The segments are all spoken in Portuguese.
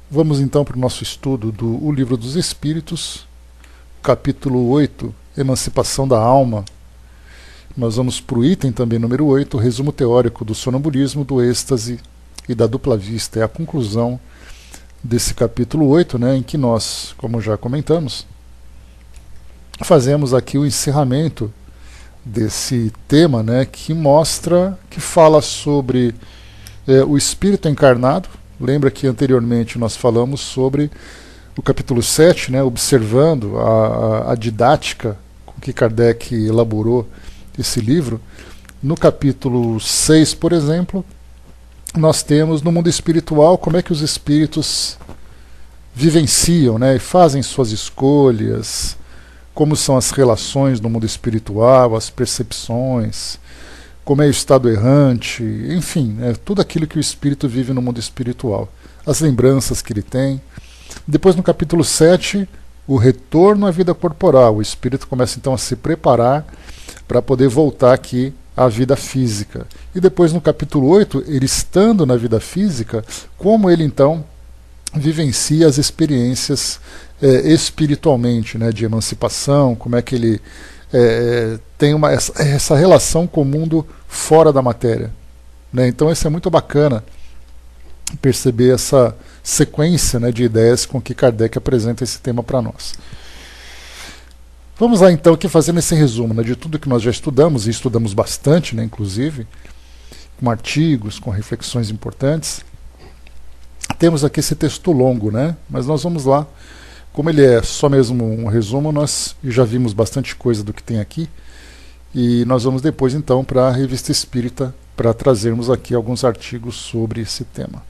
Vamos então para o nosso estudo do O Livro dos Espíritos, capítulo 8, Emancipação da Alma. Nós vamos para o item também número 8, resumo teórico do sonambulismo, do êxtase e da dupla vista. É a conclusão desse capítulo 8, em que nós, como já comentamos, fazemos aqui o encerramento desse tema, que mostra, que fala sobre o espírito encarnado. Lembra que anteriormente nós falamos sobre o capítulo 7, observando a didática com que Kardec elaborou esse livro. No capítulo 6, por exemplo, nós temos no mundo espiritual como é que os espíritos vivenciam, e fazem suas escolhas, como são as relações no mundo espiritual, as percepções, como é o estado errante, enfim, tudo aquilo que o espírito vive no mundo espiritual, as lembranças que ele tem. Depois, no capítulo 7, o retorno à vida corporal. O espírito começa então a se preparar para poder voltar aqui à vida física. E depois, no capítulo 8, ele estando na vida física, como ele então vivencia as experiências espiritualmente, de emancipação, como é que ele tem essa relação com o mundo fora da matéria. Então isso é muito bacana, perceber essa sequência de ideias com que Kardec apresenta esse tema para nós. Vamos lá então aqui fazendo esse resumo de tudo que nós já estudamos, e estudamos bastante, inclusive, com artigos, com reflexões importantes. Temos aqui esse texto longo, mas nós vamos lá. Como ele é só mesmo um resumo, nós já vimos bastante coisa do que tem aqui, e nós vamos depois então para a Revista Espírita para trazermos aqui alguns artigos sobre esse tema.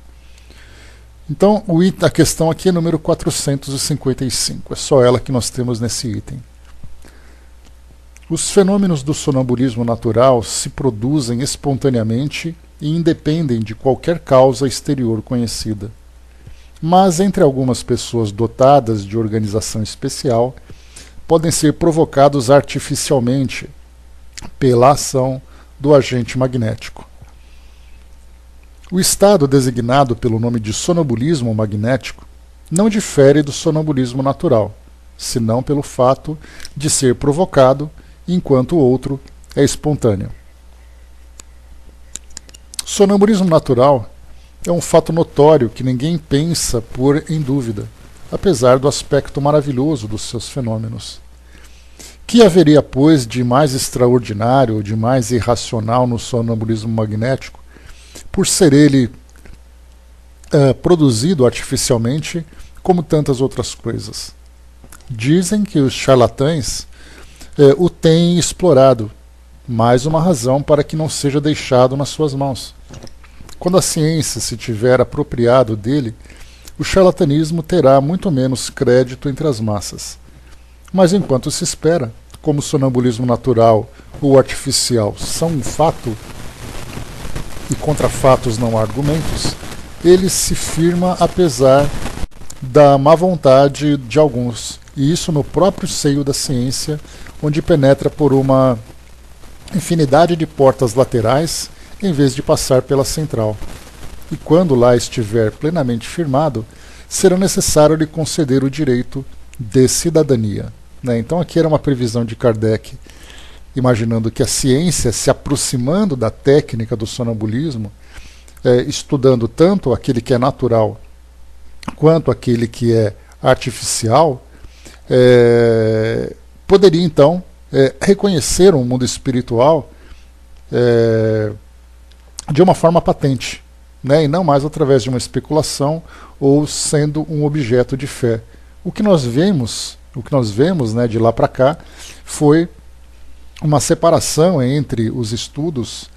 Então a questão aqui é número 455, é só ela que nós temos nesse item. Os fenômenos do sonambulismo natural se produzem espontaneamente e independem de qualquer causa exterior conhecida. Mas entre algumas pessoas dotadas de organização especial, podem ser provocados artificialmente pela ação do agente magnético. O estado designado pelo nome de sonambulismo magnético não difere do sonambulismo natural, senão pelo fato de ser provocado, enquanto o outro é espontâneo. Sonambulismo natural é um fato notório que ninguém pensa pôr em dúvida, apesar do aspecto maravilhoso dos seus fenômenos. Que haveria, pois, de mais extraordinário ou de mais irracional no sonambulismo magnético, por ser ele produzido artificialmente, como tantas outras coisas? Dizem que os charlatães o têm explorado, mais uma razão para que não seja deixado nas suas mãos. Quando a ciência se tiver apropriado dele, o charlatanismo terá muito menos crédito entre as massas. Mas enquanto se espera, como o sonambulismo natural ou artificial são um fato, e contra fatos não há argumentos, ele se firma apesar da má vontade de alguns, e isso no próprio seio da ciência, onde penetra por uma infinidade de portas laterais, em vez de passar pela central. E quando lá estiver plenamente firmado, será necessário lhe conceder o direito de cidadania. Então aqui era uma previsão de Kardec, imaginando que a ciência, se aproximando da técnica do sonambulismo, estudando tanto aquele que é natural quanto aquele que é artificial, poderia então reconhecer um mundo espiritual de uma forma patente, e não mais através de uma especulação ou sendo um objeto de fé. O que nós vemos de lá para cá foi uma separação entre os estudos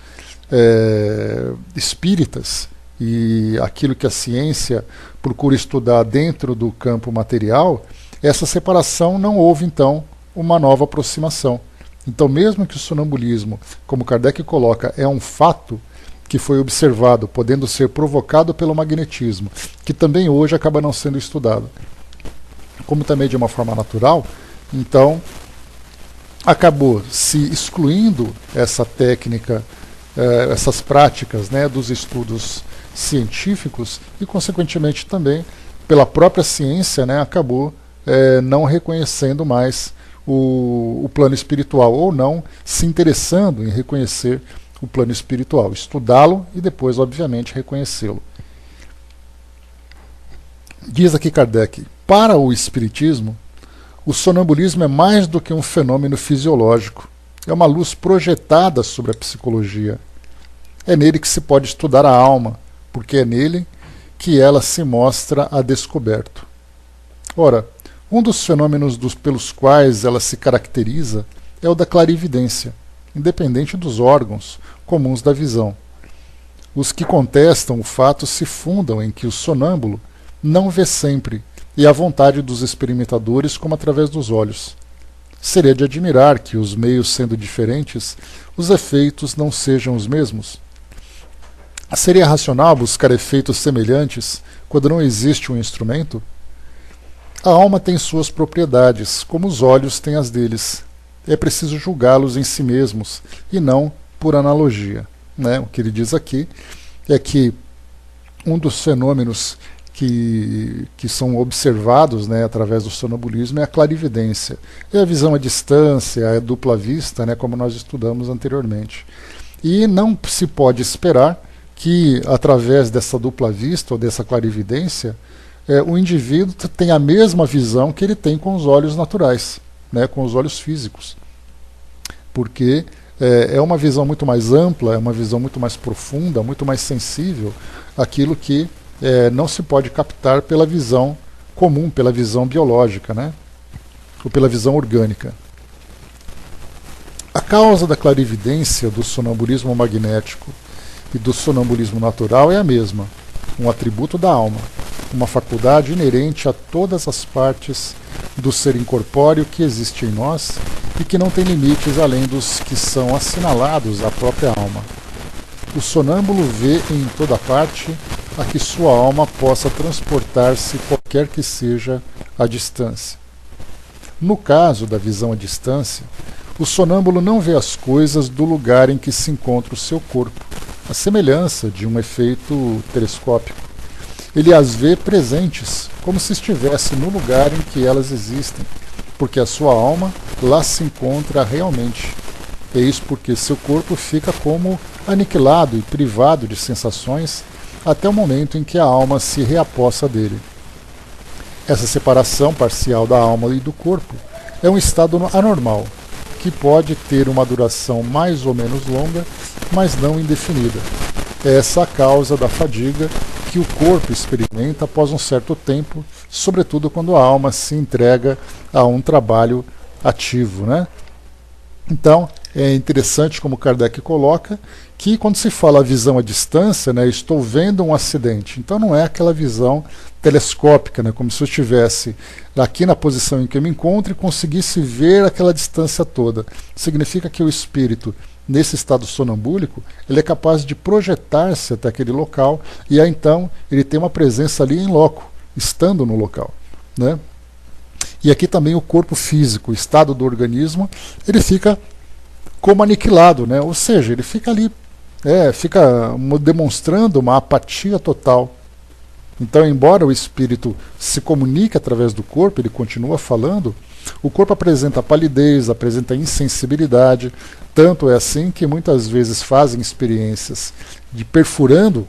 espíritas e aquilo que a ciência procura estudar dentro do campo material. Essa separação não houve então uma nova aproximação. Então, mesmo que o sonambulismo, como Kardec coloca, é um fato que foi observado, podendo ser provocado pelo magnetismo, que também hoje acaba não sendo estudado, como também de uma forma natural, então acabou se excluindo essa técnica, essas práticas dos estudos científicos, e consequentemente também pela própria ciência, né, acabou não reconhecendo mais o plano espiritual, ou não se interessando em reconhecer o plano espiritual, estudá-lo e depois, obviamente, reconhecê-lo. Diz aqui Kardec, para o Espiritismo, o sonambulismo é mais do que um fenômeno fisiológico, é uma luz projetada sobre a psicologia. É nele que se pode estudar a alma, porque é nele que ela se mostra a descoberto. Ora, um dos fenômenos pelos quais ela se caracteriza é o da clarividência, independente dos órgãos comuns da visão. Os que contestam o fato se fundam em que o sonâmbulo não vê sempre, e à vontade dos experimentadores como através dos olhos. Seria de admirar que, os meios sendo diferentes, os efeitos não sejam os mesmos. Seria racional buscar efeitos semelhantes quando não existe um instrumento? A alma tem suas propriedades, como os olhos têm as deles. É preciso julgá-los em si mesmos, e não por analogia. Né? O que ele diz aqui é que um dos fenômenos que são observados, né, através do sonambulismo é a clarividência. É a visão à distância, a dupla vista, né, como nós estudamos anteriormente. E não se pode esperar que, através dessa dupla vista ou dessa clarividência, o indivíduo tem a mesma visão que ele tem com os olhos naturais, né, com os olhos físicos. Porque é uma visão muito mais ampla, é uma visão muito mais profunda, muito mais sensível àquilo que não se pode captar pela visão comum, pela visão biológica, né, ou pela visão orgânica. A causa da clarividência do sonambulismo magnético e do sonambulismo natural é a mesma, um atributo da alma, uma faculdade inerente a todas as partes do ser incorpóreo que existe em nós e que não tem limites além dos que são assinalados à própria alma. O sonâmbulo vê em toda parte a que sua alma possa transportar-se qualquer que seja a distância. No caso da visão à distância, o sonâmbulo não vê as coisas do lugar em que se encontra o seu corpo, a semelhança de um efeito telescópico. Ele as vê presentes, como se estivesse no lugar em que elas existem, porque a sua alma lá se encontra realmente. Eis porque seu corpo fica como aniquilado e privado de sensações até o momento em que a alma se reapossa dele. Essa separação parcial da alma e do corpo é um estado anormal, que pode ter uma duração mais ou menos longa, mas não indefinida. É essa a causa da fadiga que o corpo experimenta após um certo tempo, sobretudo quando a alma se entrega a um trabalho ativo, né? Então, é interessante como Kardec coloca que quando se fala a visão à distância, né, estou vendo um acidente. Então não é aquela visão telescópica, né, como se eu estivesse aqui na posição em que eu me encontro e conseguisse ver aquela distância toda. Significa que o espírito, nesse estado sonambúlico, ele é capaz de projetar-se até aquele local e aí então ele tem uma presença ali em loco, estando no local, né? E aqui também o corpo físico, o estado do organismo, ele fica como aniquilado, né? Ou seja, ele fica ali, fica demonstrando uma apatia total. Então, embora o espírito se comunique através do corpo, ele continua falando, o corpo apresenta palidez, apresenta insensibilidade, tanto é assim que muitas vezes fazem experiências de perfurando,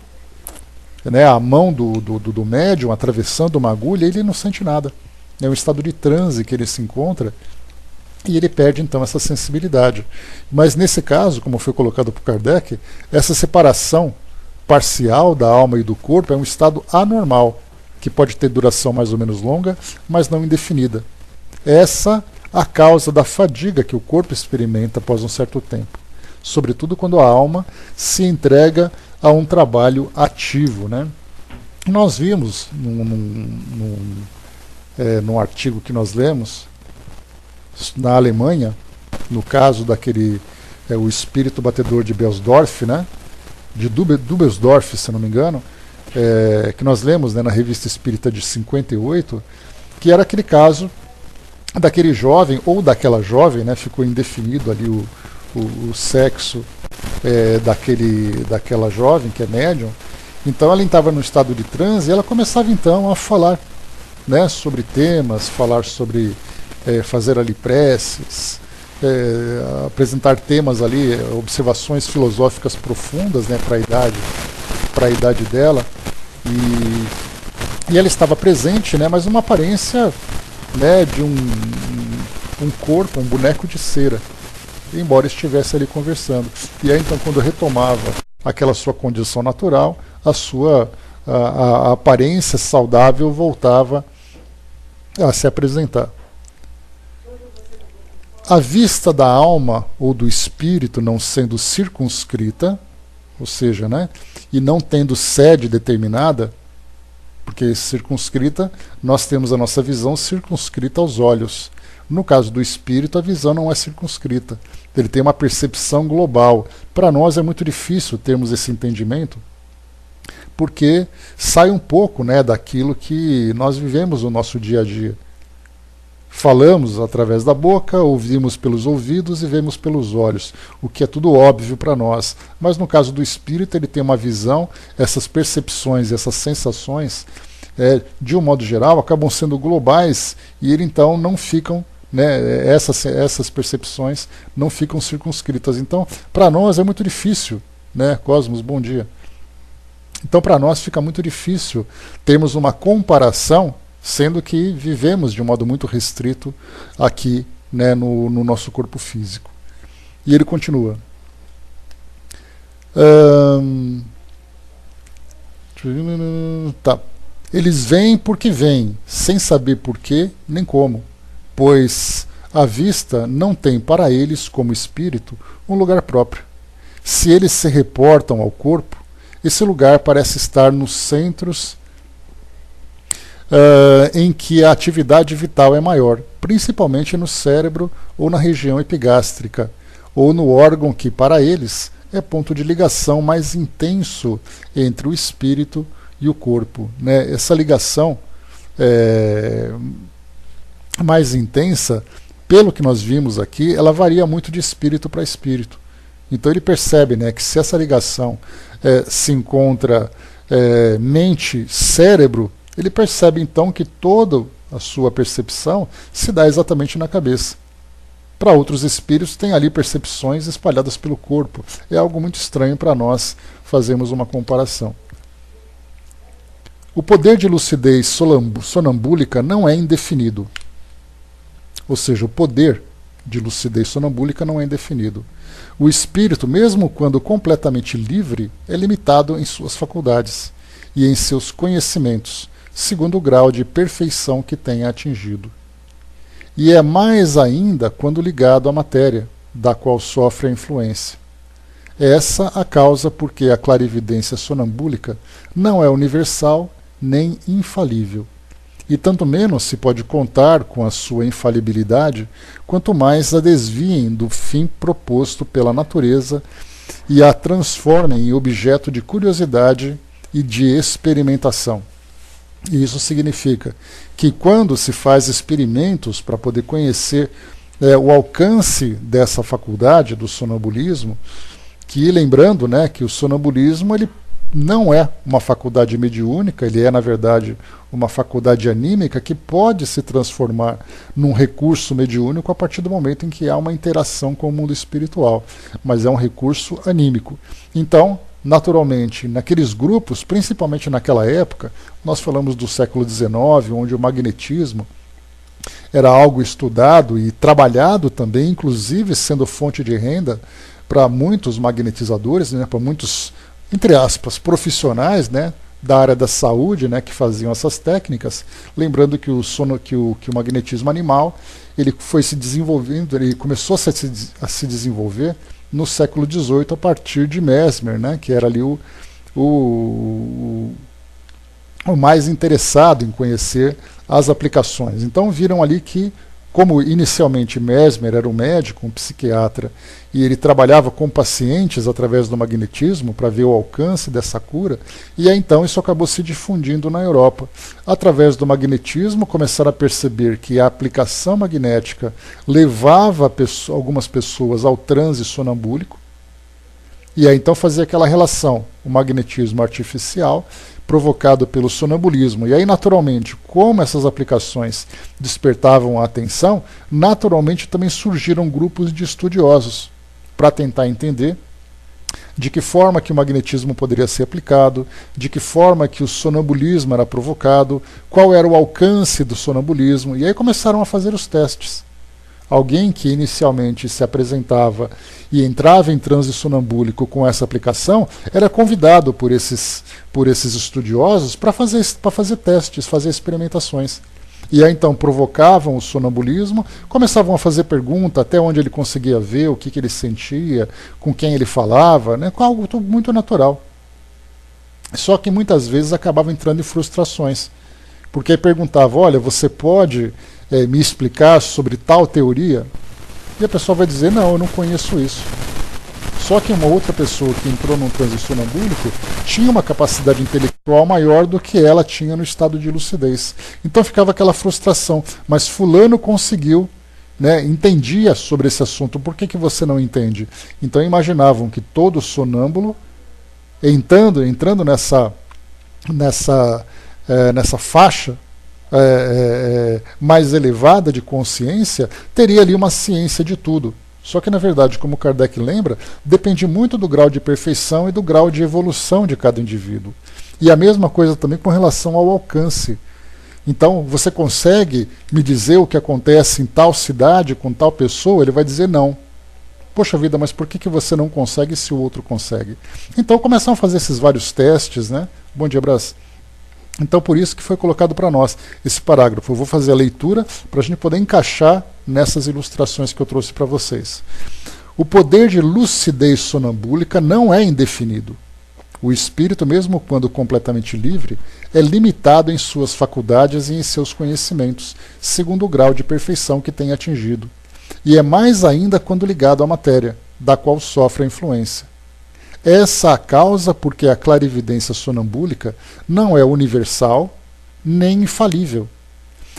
né, a mão do médium, atravessando uma agulha, e ele não sente nada. É um estado de transe que ele se encontra e ele perde então essa sensibilidade. Mas nesse caso, como foi colocado por Kardec, essa separação parcial da alma e do corpo é um estado anormal, que pode ter duração mais ou menos longa, mas não indefinida. Essa a causa da fadiga que o corpo experimenta após um certo tempo, sobretudo quando a alma se entrega a um trabalho ativo, né? Nós vimos num artigo que nós lemos, na Alemanha, no caso daquele o espírito batedor de Belsdorff, né, de Dubelsdorff, se não me engano, que nós lemos, né, na Revista Espírita de 58, que era aquele caso daquele jovem, ou daquela jovem, né, ficou indefinido ali o sexo daquela jovem, que é médium, Então ela estava no estado de transe e ela começava então a falar, né, sobre temas, falar sobre fazer ali preces, apresentar temas ali, observações filosóficas profundas, né, para a idade dela. E ela estava presente, né, mas uma aparência, né, de um corpo, um boneco de cera, embora estivesse ali conversando. E aí então, quando retomava aquela sua condição natural, a aparência saudável voltava a se apresentar. A vista da alma ou do espírito não sendo circunscrita, ou seja, né, e não tendo sede determinada, porque circunscrita, nós temos a nossa visão circunscrita aos olhos. No caso do espírito, a visão não é circunscrita. Ele tem uma percepção global. Para nós é muito difícil termos esse entendimento, porque sai um pouco, né, daquilo que nós vivemos no nosso dia a dia. Falamos através da boca, ouvimos pelos ouvidos e vemos pelos olhos, o que é tudo óbvio para nós. Mas no caso do espírito, ele tem uma visão, essas percepções, essas sensações, de um modo geral, acabam sendo globais e ele então não ficam, né, essas percepções não ficam circunscritas. Então, para nós é muito difícil, né, Cosmos, bom dia. Então, para nós fica muito difícil termos uma comparação, sendo que vivemos de um modo muito restrito aqui, né, no nosso corpo físico. E ele continua. Tá. Eles vêm porque vêm, sem saber porquê nem como, pois a vista não tem para eles, como espírito, um lugar próprio. Se eles se reportam ao corpo, esse lugar parece estar nos centros em que a atividade vital é maior, principalmente no cérebro ou na região epigástrica, ou no órgão que, para eles, é ponto de ligação mais intenso entre o espírito e o corpo. Né? Essa ligação mais intensa, pelo que nós vimos aqui, ela varia muito de espírito para espírito. Então ele percebe, né, que se essa ligação se encontra mente-cérebro, ele percebe então que toda a sua percepção se dá exatamente na cabeça. Para outros espíritos, tem ali percepções espalhadas pelo corpo. É algo muito estranho para nós fazermos uma comparação. O poder de lucidez sonambúlica não é indefinido. Ou seja, o poder de lucidez sonambúlica não é indefinido. O espírito, mesmo quando completamente livre, é limitado em suas faculdades e em seus conhecimentos, segundo o grau de perfeição que tenha atingido. E é mais ainda quando ligado à matéria, da qual sofre a influência. É essa a causa porque a clarividência sonambúlica não é universal nem infalível, e tanto menos se pode contar com a sua infalibilidade, quanto mais a desviem do fim proposto pela natureza e a transformem em objeto de curiosidade e de experimentação. E isso significa que quando se faz experimentos para poder conhecer o alcance dessa faculdade do sonambulismo, que lembrando, né, que o sonambulismo ele não é uma faculdade mediúnica, ele é na verdade uma faculdade anímica que pode se transformar num recurso mediúnico a partir do momento em que há uma interação com o mundo espiritual, mas é um recurso anímico. Então, naturalmente, naqueles grupos, principalmente naquela época, nós falamos do século XIX, onde o magnetismo era algo estudado e trabalhado também, inclusive sendo fonte de renda para muitos magnetizadores, né, para muitos, entre aspas, profissionais, né, da área da saúde, né, que faziam essas técnicas. Lembrando que o magnetismo animal ele foi se desenvolvendo, ele começou a se desenvolver no século XVIII, a partir de Mesmer, né, que era ali o mais interessado em conhecer as aplicações. Então viram ali que, como inicialmente Mesmer era um médico, um psiquiatra, e ele trabalhava com pacientes através do magnetismo para ver o alcance dessa cura, e aí então isso acabou se difundindo na Europa. Através do magnetismo começaram a perceber que a aplicação magnética levava algumas pessoas ao transe sonambúlico, E aí então fazia aquela relação, o magnetismo artificial provocado pelo sonambulismo. E aí, naturalmente, como essas aplicações despertavam a atenção, naturalmente também surgiram grupos de estudiosos para tentar entender de que forma que o magnetismo poderia ser aplicado, de que forma que o sonambulismo era provocado, qual era o alcance do sonambulismo, e aí começaram a fazer os testes. Alguém que inicialmente se apresentava e entrava em transe sonambúlico com essa aplicação era convidado por esses estudiosos para fazer testes, fazer experimentações. E aí então provocavam o sonambulismo, começavam a fazer pergunta até onde ele conseguia ver, o que ele sentia, com quem ele falava, né, com algo muito natural. Só que muitas vezes acabava entrando em frustrações, porque aí perguntava, olha, você pode me explicar sobre tal teoria? E a pessoa vai dizer, não, eu não conheço isso. Só que uma outra pessoa que entrou num transe sonambúlico tinha uma capacidade intelectual maior do que ela tinha no estado de lucidez. Então ficava aquela frustração. Mas fulano conseguiu, né, entendia sobre esse assunto, por que você não entende? Então imaginavam que todo sonâmbulo, entrando nessa faixa mais elevada de consciência, teria ali uma ciência de tudo. Só que, na verdade, como Kardec lembra, depende muito do grau de perfeição e do grau de evolução de cada indivíduo. E a mesma coisa também com relação ao alcance. Então, você consegue me dizer o que acontece em tal cidade, com tal pessoa? Ele vai dizer não. Poxa vida, mas por que você não consegue se o outro consegue? Então, começaram a fazer esses vários testes, né? Bom dia, Brás. Então, por isso que foi colocado para nós esse parágrafo. Eu vou fazer a leitura para a gente poder encaixar nessas ilustrações que eu trouxe para vocês. O poder de lucidez sonambúlica não é indefinido. O espírito, mesmo quando completamente livre, é limitado em suas faculdades e em seus conhecimentos, segundo o grau de perfeição que tem atingido. E é mais ainda quando ligado à matéria, da qual sofre a influência. Essa a causa porque a clarividência sonambúlica não é universal nem infalível.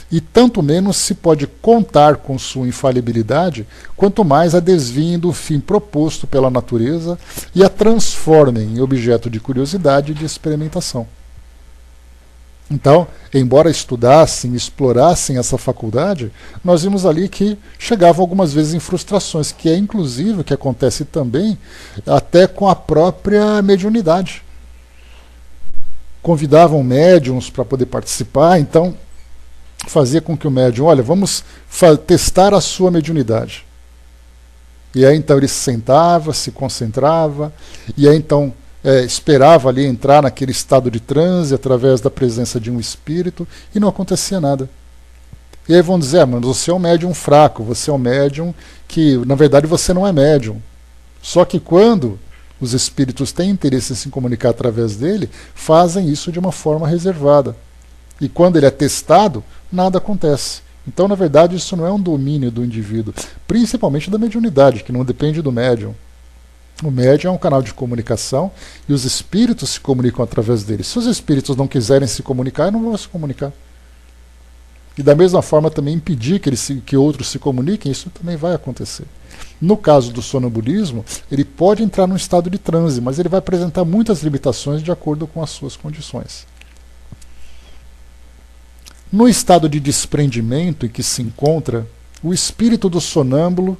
E tanto menos se pode contar com sua infalibilidade, quanto mais a desviem do fim proposto pela natureza e a transformem em objeto de curiosidade e de experimentação. Então, embora estudassem, explorassem essa faculdade, nós vimos ali que chegavam algumas vezes em frustrações, que é inclusive o que acontece também até com a própria mediunidade. Convidavam médiums para poder participar, então fazia com que o médium, olha, vamos testar a sua mediunidade. E aí então ele se sentava, se concentrava, e aí então esperava ali entrar naquele estado de transe através da presença de um espírito e não acontecia nada. E aí vão dizer, mas você é um médium fraco, você é um médium que, na verdade, você não é médium. Só que quando os espíritos têm interesse em se comunicar através dele, fazem isso de uma forma reservada. E quando ele é testado, nada acontece. Então, na verdade, isso não é um domínio do indivíduo, principalmente da mediunidade, que não depende do médium. O médium é um canal de comunicação e os espíritos se comunicam através dele. Se os espíritos não quiserem se comunicar, não vão se comunicar. E da mesma forma também impedir que outros se comuniquem, isso também vai acontecer. No caso do sonambulismo, ele pode entrar num estado de transe, mas ele vai apresentar muitas limitações de acordo com as suas condições. No estado de desprendimento em que se encontra, o espírito do sonâmbulo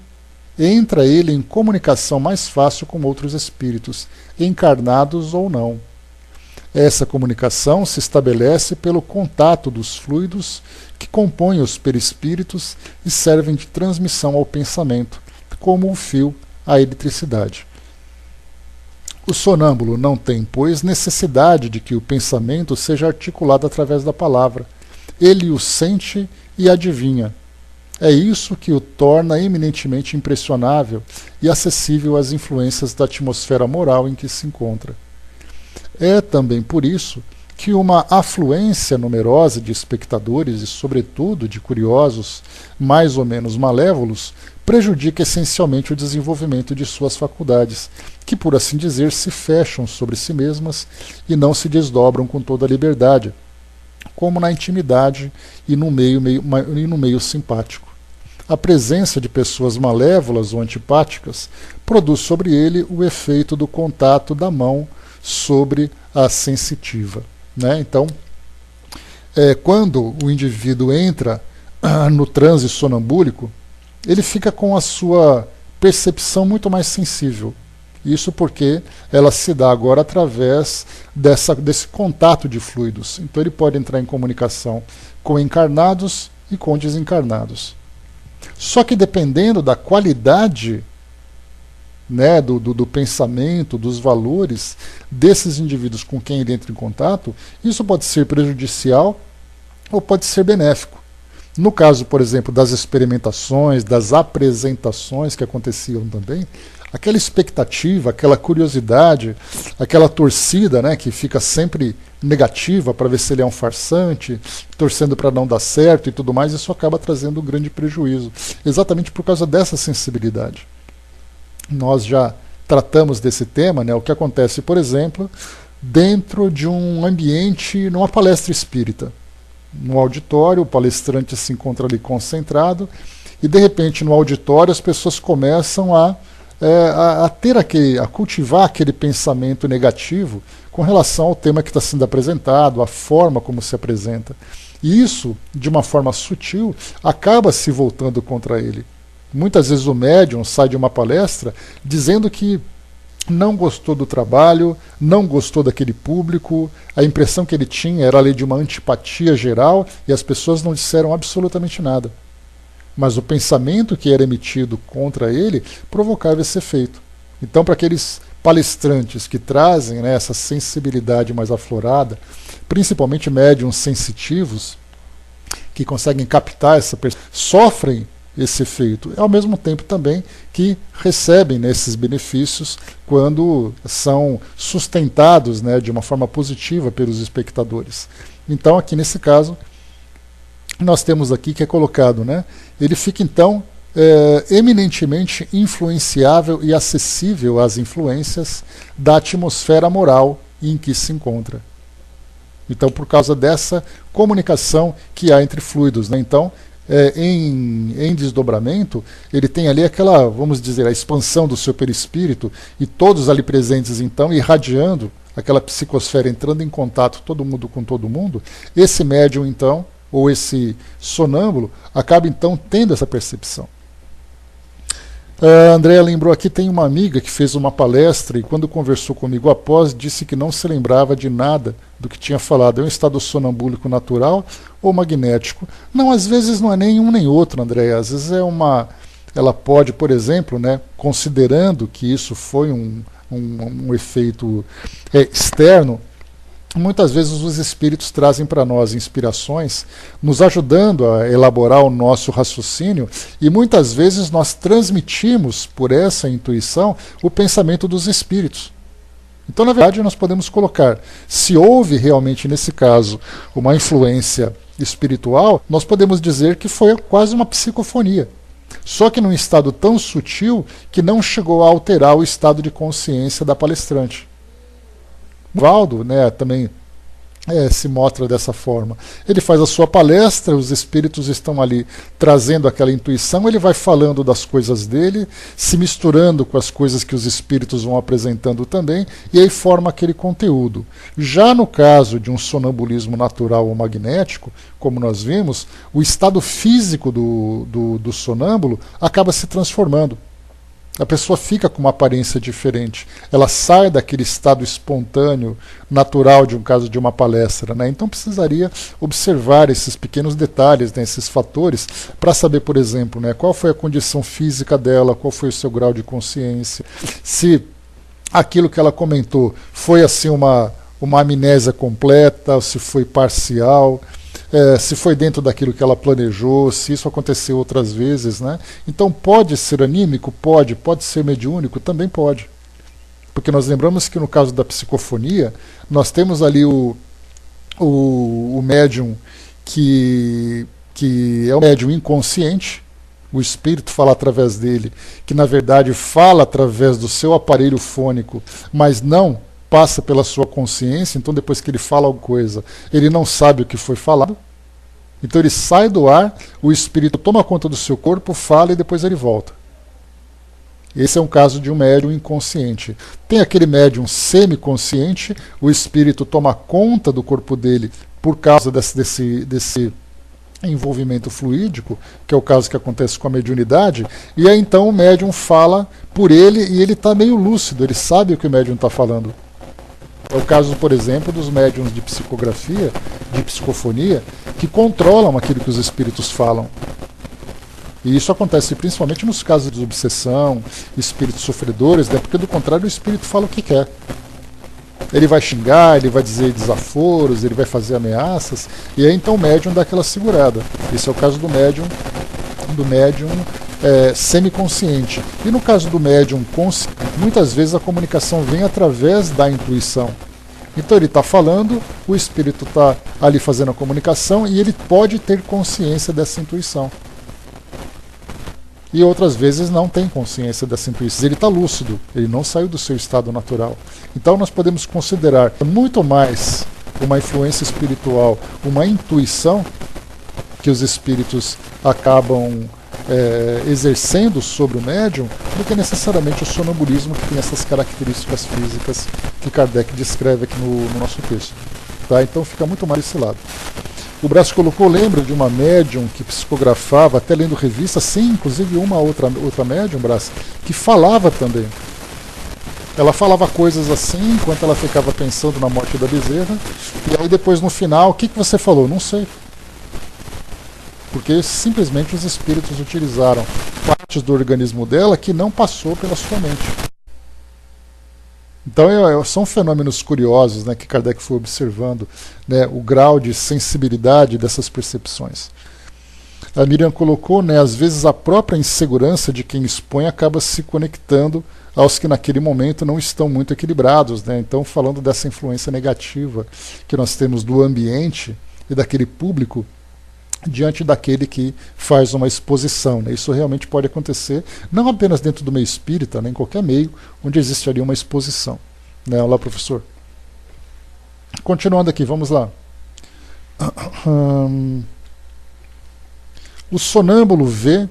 entra ele em comunicação mais fácil com outros espíritos, encarnados ou não. Essa comunicação se estabelece pelo contato dos fluidos que compõem os perispíritos e servem de transmissão ao pensamento, como o fio à eletricidade. O sonâmbulo não tem, pois, necessidade de que o pensamento seja articulado através da palavra. Ele o sente e adivinha. É isso que o torna eminentemente impressionável e acessível às influências da atmosfera moral em que se encontra. É também por isso que uma afluência numerosa de espectadores e, sobretudo, de curiosos mais ou menos malévolos prejudica essencialmente o desenvolvimento de suas faculdades, que, por assim dizer, se fecham sobre si mesmas e não se desdobram com toda a liberdade, como na intimidade e no meio simpático. a presença de pessoas malévolas ou antipáticas produz sobre ele o efeito do contato da mão sobre a sensitiva, né? Então, quando o indivíduo entra no transe sonambúlico, ele fica com a sua percepção muito mais sensível. Isso porque ela se dá agora através desse contato de fluidos. Então ele pode entrar em comunicação com encarnados e com desencarnados. Só que dependendo da qualidade, né, do pensamento, dos valores desses indivíduos com quem ele entra em contato, isso pode ser prejudicial ou pode ser benéfico. No caso, por exemplo, das experimentações, das apresentações que aconteciam também, aquela expectativa, aquela curiosidade, aquela torcida, né, que fica sempre negativa para ver se ele é um farsante, torcendo para não dar certo e tudo mais, isso acaba trazendo um grande prejuízo, exatamente por causa dessa sensibilidade. Nós já tratamos desse tema, né, o que acontece, por exemplo, dentro de um ambiente, numa palestra espírita. No auditório, o palestrante se encontra ali concentrado e, de repente, no auditório as pessoas começam a cultivar aquele pensamento negativo com relação ao tema que está sendo apresentado, a forma como se apresenta. E isso, de uma forma sutil, acaba se voltando contra ele. Muitas vezes o médium sai de uma palestra dizendo que não gostou do trabalho, não gostou daquele público, a impressão que ele tinha era ali de uma antipatia geral e as pessoas não disseram absolutamente nada. Mas o pensamento que era emitido contra ele provocava esse efeito. Então, para aqueles palestrantes que trazem, né, essa sensibilidade mais aflorada, principalmente médiuns sensitivos, que conseguem captar essa percepção, sofrem esse efeito, ao mesmo tempo também que recebem, né, esses benefícios quando são sustentados, né, de uma forma positiva pelos espectadores. Então, aqui nesse caso, nós temos aqui que é colocado, né, ele fica então eminentemente influenciável e acessível às influências da atmosfera moral em que se encontra. Então, por causa dessa comunicação que há entre fluidos, né, então, em desdobramento, ele tem ali aquela, vamos dizer, a expansão do seu perispírito e todos ali presentes, então, irradiando aquela psicosfera, entrando em contato todo mundo com todo mundo, esse médium, então, ou esse sonâmbulo, acaba, então, tendo essa percepção. A Andréa lembrou aqui, tem uma amiga que fez uma palestra e quando conversou comigo após, disse que não se lembrava de nada do que tinha falado. É um estado sonambúlico natural ou magnético? Não, às vezes não é nem um nem outro, Andréa. Às vezes ela pode, por exemplo, né, considerando que isso foi um efeito externo, muitas vezes os espíritos trazem para nós inspirações, nos ajudando a elaborar o nosso raciocínio, e muitas vezes nós transmitimos por essa intuição o pensamento dos espíritos. Então, na verdade, nós podemos colocar, se houve realmente nesse caso uma influência espiritual, nós podemos dizer que foi quase uma psicofonia. Só que num estado tão sutil que não chegou a alterar o estado de consciência da palestrante. Valdo, né, também se mostra dessa forma. Ele faz a sua palestra, os espíritos estão ali trazendo aquela intuição, ele vai falando das coisas dele, se misturando com as coisas que os espíritos vão apresentando também, e aí forma aquele conteúdo. Já no caso de um sonambulismo natural ou magnético, como nós vimos, o estado físico do sonâmbulo acaba se transformando. A pessoa fica com uma aparência diferente. Ela sai daquele estado espontâneo, natural de um caso de uma palestra, né? Então precisaria observar esses pequenos detalhes, né, esses fatores, para saber, por exemplo, né, qual foi a condição física dela, qual foi o seu grau de consciência, se aquilo que ela comentou foi assim uma amnésia completa, se foi parcial, se foi dentro daquilo que ela planejou, se isso aconteceu outras vezes, né? Então pode ser anímico? Pode ser mediúnico? Também pode. Porque nós lembramos que no caso da psicofonia, nós temos ali o médium que é o médium inconsciente, o espírito fala através dele, que na verdade fala através do seu aparelho fônico, mas não passa pela sua consciência, então depois que ele fala alguma coisa, ele não sabe o que foi falado. Então ele sai do ar, o espírito toma conta do seu corpo, fala e depois ele volta. Esse é um caso de um médium inconsciente. Tem aquele médium semiconsciente, o espírito toma conta do corpo dele por causa desse envolvimento fluídico, que é o caso que acontece com a mediunidade, e aí então o médium fala por ele e ele está meio lúcido, ele sabe o que o médium está falando. É o caso, por exemplo, dos médiuns de psicografia, de psicofonia, que controlam aquilo que os espíritos falam. E isso acontece principalmente nos casos de obsessão, espíritos sofredores, né? Porque do contrário o espírito fala o que quer. Ele vai xingar, ele vai dizer desaforos, ele vai fazer ameaças, e aí então o médium dá aquela segurada. Esse é o caso do médium semiconsciente. E no caso do médium consciente, muitas vezes a comunicação vem através da intuição. Então ele está falando, o espírito está ali fazendo a comunicação e ele pode ter consciência dessa intuição. E outras vezes não tem consciência dessa intuição. Ele está lúcido, ele não saiu do seu estado natural. Então nós podemos considerar muito mais uma influência espiritual, uma intuição que os espíritos acabam exercendo sobre o médium, do que necessariamente o sonambulismo, que tem essas características físicas que Kardec descreve aqui no nosso texto. Tá? Então fica muito mais desse lado. O Brás colocou, lembra de uma médium que psicografava, até lendo revista, sim, inclusive uma outra médium, Brás, que falava também. Ela falava coisas assim, enquanto ela ficava pensando na morte da Bezerra, e aí depois no final, o que você falou? Não sei. Porque simplesmente os espíritos utilizaram partes do organismo dela que não passou pela sua mente. Então são fenômenos curiosos, né, que Kardec foi observando, né, o grau de sensibilidade dessas percepções. A Miriam colocou, né, às vezes a própria insegurança de quem expõe acaba se conectando aos que naquele momento não estão muito equilibrados, né? Então falando dessa influência negativa que nós temos do ambiente e daquele público diante daquele que faz uma exposição, né? Isso realmente pode acontecer, não apenas dentro do meio espírita, né? Em qualquer meio onde existiria uma exposição. Né? Olá, professor. Continuando aqui, vamos lá. O sonâmbulo vê,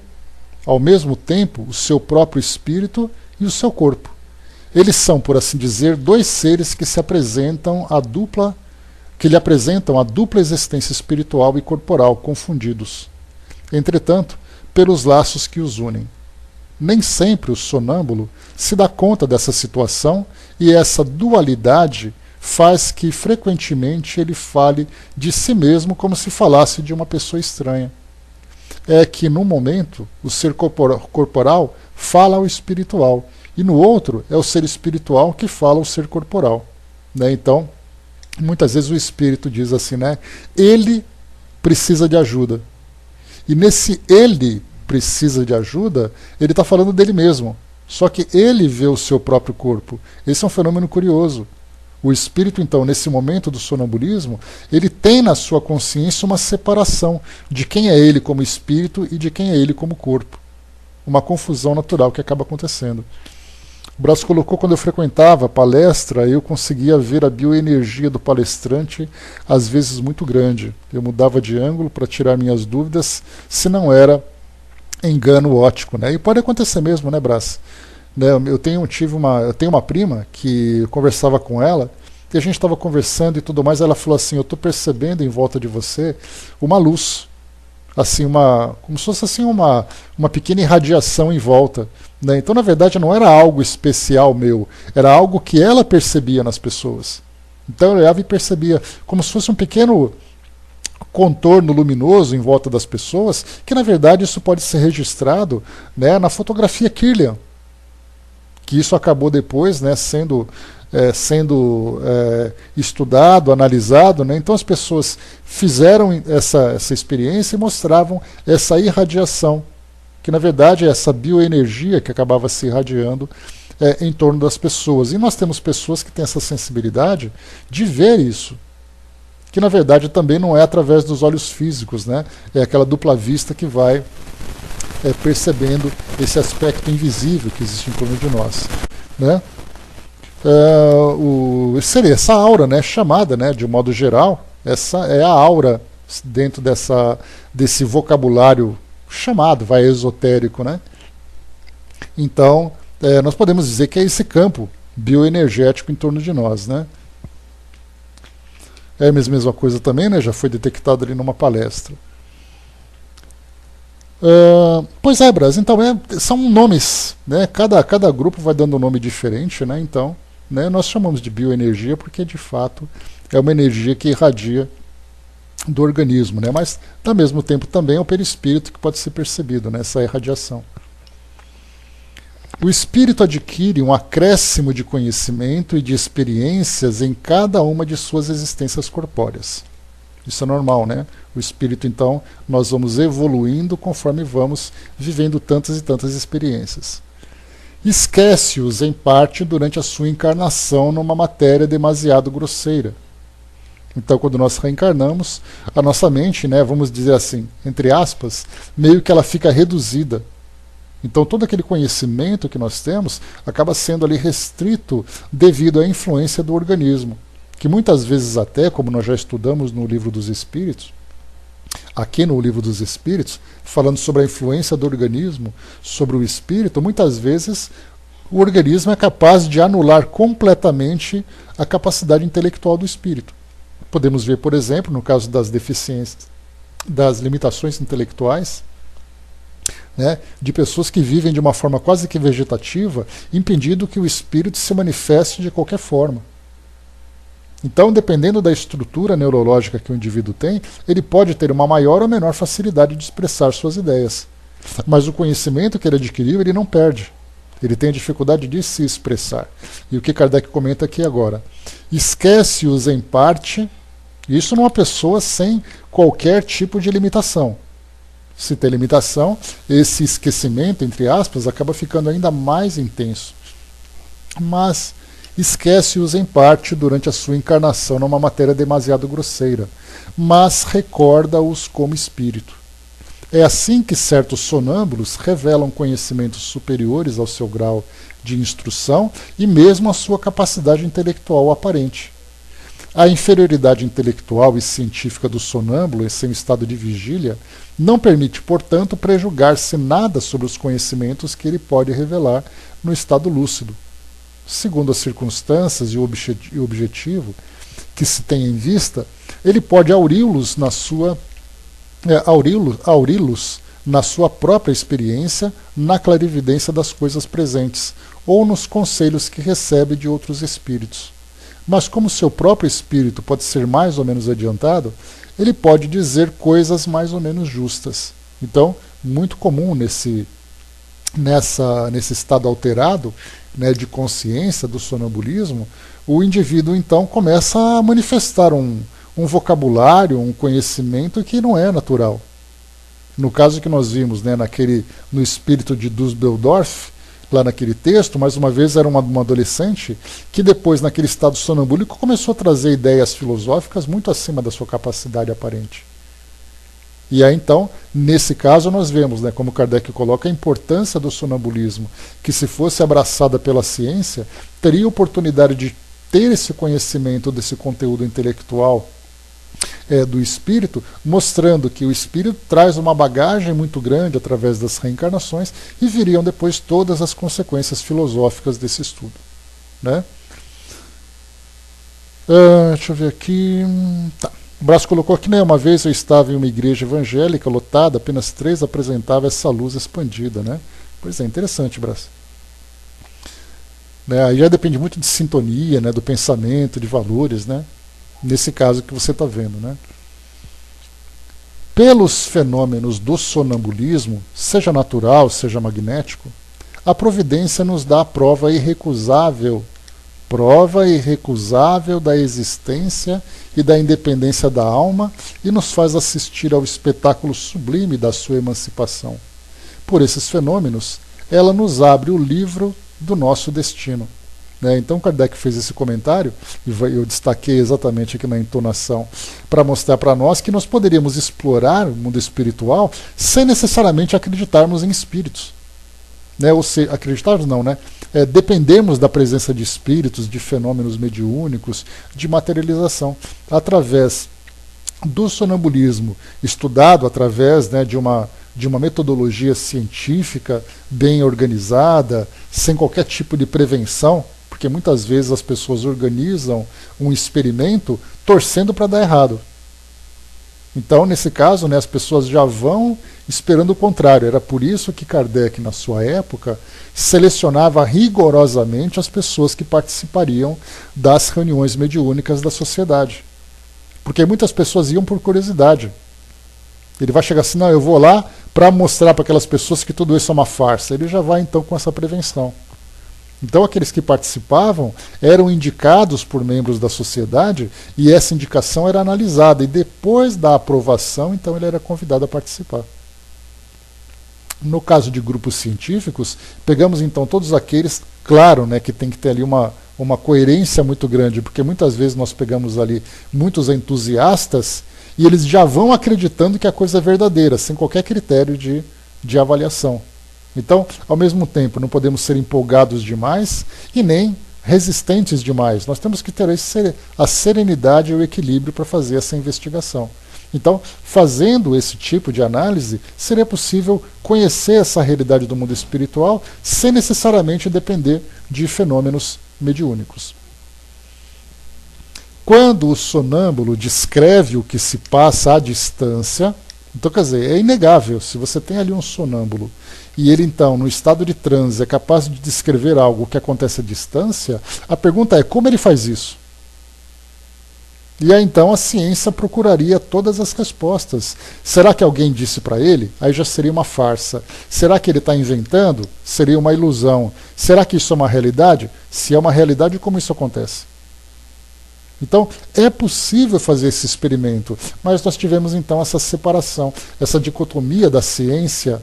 ao mesmo tempo, o seu próprio espírito e o seu corpo. Eles são, por assim dizer, dois seres que lhe apresentam a dupla existência espiritual e corporal, confundidos, entretanto, pelos laços que os unem. Nem sempre o sonâmbulo se dá conta dessa situação e essa dualidade faz que, frequentemente, ele fale de si mesmo como se falasse de uma pessoa estranha. É que, num momento, o ser corporal fala ao espiritual, e no outro é o ser espiritual que fala ao ser corporal. Né? Então, muitas vezes o espírito diz assim, né? Ele precisa de ajuda. E nesse ele precisa de ajuda, ele está falando dele mesmo. Só que ele vê o seu próprio corpo. Esse é um fenômeno curioso. O espírito, então, nesse momento do sonambulismo, ele tem na sua consciência uma separação de quem é ele como espírito e de quem é ele como corpo. Uma confusão natural que acaba acontecendo. O Brás colocou, quando eu frequentava a palestra, eu conseguia ver a bioenergia do palestrante, às vezes muito grande. Eu mudava de ângulo para tirar minhas dúvidas, se não era engano óptico. Né? E pode acontecer mesmo, né, Brás? Né, eu tenho uma prima que eu conversava com ela, e a gente estava conversando e tudo mais, ela falou assim, eu estou percebendo em volta de você uma luz. Assim, como se fosse assim uma pequena irradiação em volta. Né? Então, na verdade, não era algo especial meu, era algo que ela percebia nas pessoas. Então, eu olhava e percebia como se fosse um pequeno contorno luminoso em volta das pessoas, que, na verdade, isso pode ser registrado, né, na fotografia Kirlian, que isso acabou depois, né, sendo estudado, analisado, né? Então as pessoas fizeram essa experiência e mostravam essa irradiação, que na verdade é essa bioenergia que acabava se irradiando em torno das pessoas. E nós temos pessoas que têm essa sensibilidade de ver isso, que na verdade também não é através dos olhos físicos, né? É aquela dupla vista que vai percebendo esse aspecto invisível que existe em torno de nós, né? Seria essa aura, né, chamada, né, de um modo geral, essa é a aura dentro desse vocabulário chamado, esotérico, né? Então, nós podemos dizer que é esse campo bioenergético em torno de nós, né? É a mesma coisa também, né? Já foi detectado ali numa palestra. Pois é, Bras, então são nomes, né? Cada grupo vai dando um nome diferente, né? Então, né, nós chamamos de bioenergia porque de fato é uma energia que irradia do organismo, né? Mas ao mesmo tempo também é o perispírito que pode ser percebido, né? Essa irradiação. O espírito adquire um acréscimo de conhecimento e de experiências em cada uma de suas existências corpóreas. Isso é normal, né? O espírito, então, nós vamos evoluindo conforme vamos vivendo tantas e tantas experiências. Esquece-os, em parte, durante a sua encarnação numa matéria demasiado grosseira. Então, quando nós reencarnamos, a nossa mente, né, vamos dizer assim, entre aspas, meio que ela fica reduzida. Então, todo aquele conhecimento que nós temos acaba sendo ali restrito devido à influência do organismo, que muitas vezes até, como nós já estudamos no Livro dos Espíritos, aqui no Livro dos Espíritos, falando sobre a influência do organismo sobre o espírito, muitas vezes o organismo é capaz de anular completamente a capacidade intelectual do espírito. Podemos ver, por exemplo, no caso das deficiências, das limitações intelectuais, né, de pessoas que vivem de uma forma quase que vegetativa, impedindo que o espírito se manifeste de qualquer forma. Então, dependendo da estrutura neurológica que o indivíduo tem, ele pode ter uma maior ou menor facilidade de expressar suas ideias. Mas o conhecimento que ele adquiriu, ele não perde. Ele tem a dificuldade de se expressar. E o que Kardec comenta aqui agora? Esquece-os em parte, isso numa pessoa sem qualquer tipo de limitação. Se tem limitação, esse esquecimento, entre aspas, acaba ficando ainda mais intenso. Mas esquece-os em parte durante a sua encarnação numa matéria demasiado grosseira, mas recorda-os como espírito. É assim que certos sonâmbulos revelam conhecimentos superiores ao seu grau de instrução e mesmo à sua capacidade intelectual aparente. A inferioridade intelectual e científica do sonâmbulo em seu estado de vigília não permite, portanto, prejugar-se nada sobre os conhecimentos que ele pode revelar no estado lúcido. Segundo as circunstâncias e o objetivo que se tem em vista, ele pode auri-los na sua própria experiência, na clarividência das coisas presentes, ou nos conselhos que recebe de outros espíritos. Mas como seu próprio espírito pode ser mais ou menos adiantado, ele pode dizer coisas mais ou menos justas. Então, muito comum nesse estado alterado, né, de consciência do sonambulismo, o indivíduo então começa a manifestar um vocabulário, um conhecimento que não é natural. No caso que nós vimos, né, no espírito de Dusseldorf, lá naquele texto, mais uma vez era uma adolescente que depois, naquele estado sonambúlico, começou a trazer ideias filosóficas muito acima da sua capacidade aparente. E aí, então, nesse caso, nós vemos, né, como Kardec coloca, a importância do sonambulismo, que se fosse abraçada pela ciência, teria oportunidade de ter esse conhecimento desse conteúdo intelectual do espírito, mostrando que o espírito traz uma bagagem muito grande através das reencarnações e viriam depois todas as consequências filosóficas desse estudo, né? Deixa eu ver aqui. Tá. O Brás colocou aqui, né? Uma vez eu estava em uma igreja evangélica lotada, apenas 3 apresentavam essa luz expandida, né? Pois é, interessante, Brás. Né? Aí já depende muito de sintonia, né? Do pensamento, de valores, né? Nesse caso que você está vendo, né? Pelos fenômenos do sonambulismo, seja natural, seja magnético, a providência nos dá a prova irrecusável da existência e da independência da alma e nos faz assistir ao espetáculo sublime da sua emancipação. Por esses fenômenos, ela nos abre o livro do nosso destino. Então Kardec fez esse comentário, e eu destaquei exatamente aqui na entonação, para mostrar para nós que nós poderíamos explorar o mundo espiritual sem necessariamente acreditarmos em espíritos. Ou se acreditarmos não, né? Dependemos da presença de espíritos, de fenômenos mediúnicos, de materialização. Através do sonambulismo estudado através, né, de uma metodologia científica bem organizada, sem qualquer tipo de prevenção, porque muitas vezes as pessoas organizam um experimento torcendo para dar errado. Então, nesse caso, né, as pessoas já vão esperando o contrário. Era por isso que Kardec, na sua época, selecionava rigorosamente as pessoas que participariam das reuniões mediúnicas da sociedade. Porque muitas pessoas iam por curiosidade. Ele vai chegar assim, não, eu vou lá para mostrar para aquelas pessoas que tudo isso é uma farsa. Ele já vai então com essa prevenção. Então aqueles que participavam eram indicados por membros da sociedade e essa indicação era analisada. E depois da aprovação, então ele era convidado a participar. No caso de grupos científicos, pegamos então todos aqueles, claro, né, que tem que ter ali uma coerência muito grande, porque muitas vezes nós pegamos ali muitos entusiastas e eles já vão acreditando que a coisa é verdadeira, sem qualquer critério de avaliação. Então, ao mesmo tempo, não podemos ser empolgados demais e nem resistentes demais. Nós temos que ter a serenidade e o equilíbrio para fazer essa investigação. Então, fazendo esse tipo de análise, seria possível conhecer essa realidade do mundo espiritual sem necessariamente depender de fenômenos mediúnicos. Quando o sonâmbulo descreve o que se passa à distância, então, quer dizer, é inegável, se você tem ali um sonâmbulo e ele, então, no estado de transe, é capaz de descrever algo que acontece à distância, a pergunta é, como ele faz isso? E aí, então, a ciência procuraria todas as respostas. Será que alguém disse para ele? Aí já seria uma farsa. Será que ele está inventando? Seria uma ilusão. Será que isso é uma realidade? Se é uma realidade, como isso acontece? Então, é possível fazer esse experimento, mas nós tivemos, então, essa separação, essa dicotomia da ciência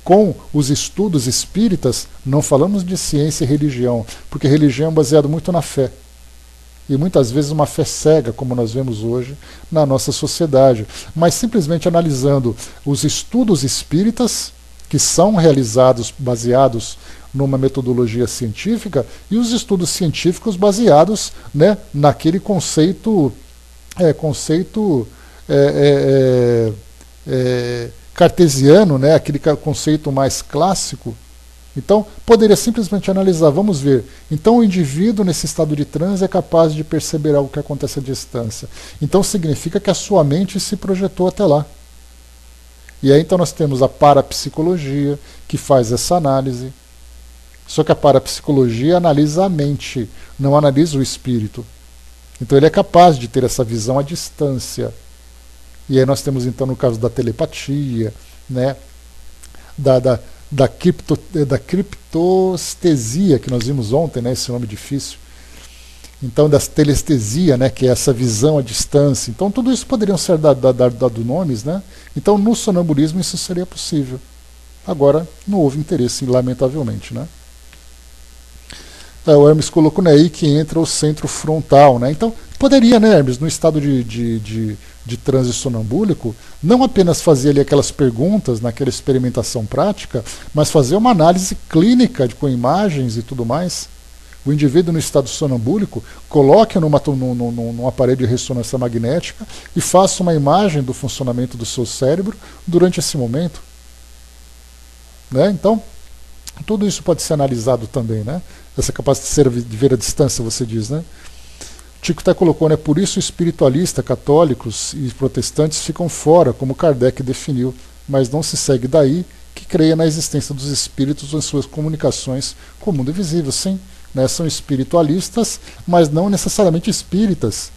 com os estudos espíritas. Não falamos de ciência e religião, porque religião é baseada muito na fé. E muitas vezes uma fé cega, como nós vemos hoje na nossa sociedade. Mas simplesmente analisando os estudos espíritas, que são realizados baseados numa metodologia científica, e os estudos científicos baseados, né, naquele conceito cartesiano, né, aquele conceito mais clássico. Então, poderia simplesmente analisar, vamos ver. Então, o indivíduo nesse estado de transe é capaz de perceber algo que acontece à distância. Então, significa que a sua mente se projetou até lá. E aí, então, nós temos a parapsicologia, que faz essa análise. Só que a parapsicologia analisa a mente, não analisa o espírito. Então, ele é capaz de ter essa visão à distância. E aí nós temos, então, no caso da telepatia, né, da criptostesia, que nós vimos ontem, né, esse nome difícil. Então, da telestesia, né, que é essa visão à distância. Então, tudo isso poderiam ser dado nomes, né? Então, no sonambulismo isso seria possível. Agora, não houve interesse, lamentavelmente, né? O Hermes colocou, né, aí que entra o centro frontal, né? Então, poderia, né, Hermes, no estado de transe sonambúlico, não apenas fazer ali aquelas perguntas naquela experimentação prática, mas fazer uma análise clínica com imagens e tudo mais. O indivíduo no estado sonambúlico coloque num aparelho de ressonância magnética e faça uma imagem do funcionamento do seu cérebro durante esse momento. Né? Então, tudo isso pode ser analisado também, né? Essa capacidade de ver à distância, você diz, né? Tico até colocou, né? Por isso espiritualistas, católicos e protestantes ficam fora, como Kardec definiu, mas não se segue daí que creia na existência dos espíritos em suas comunicações com o mundo invisível. Sim, né? São espiritualistas, mas não necessariamente espíritas.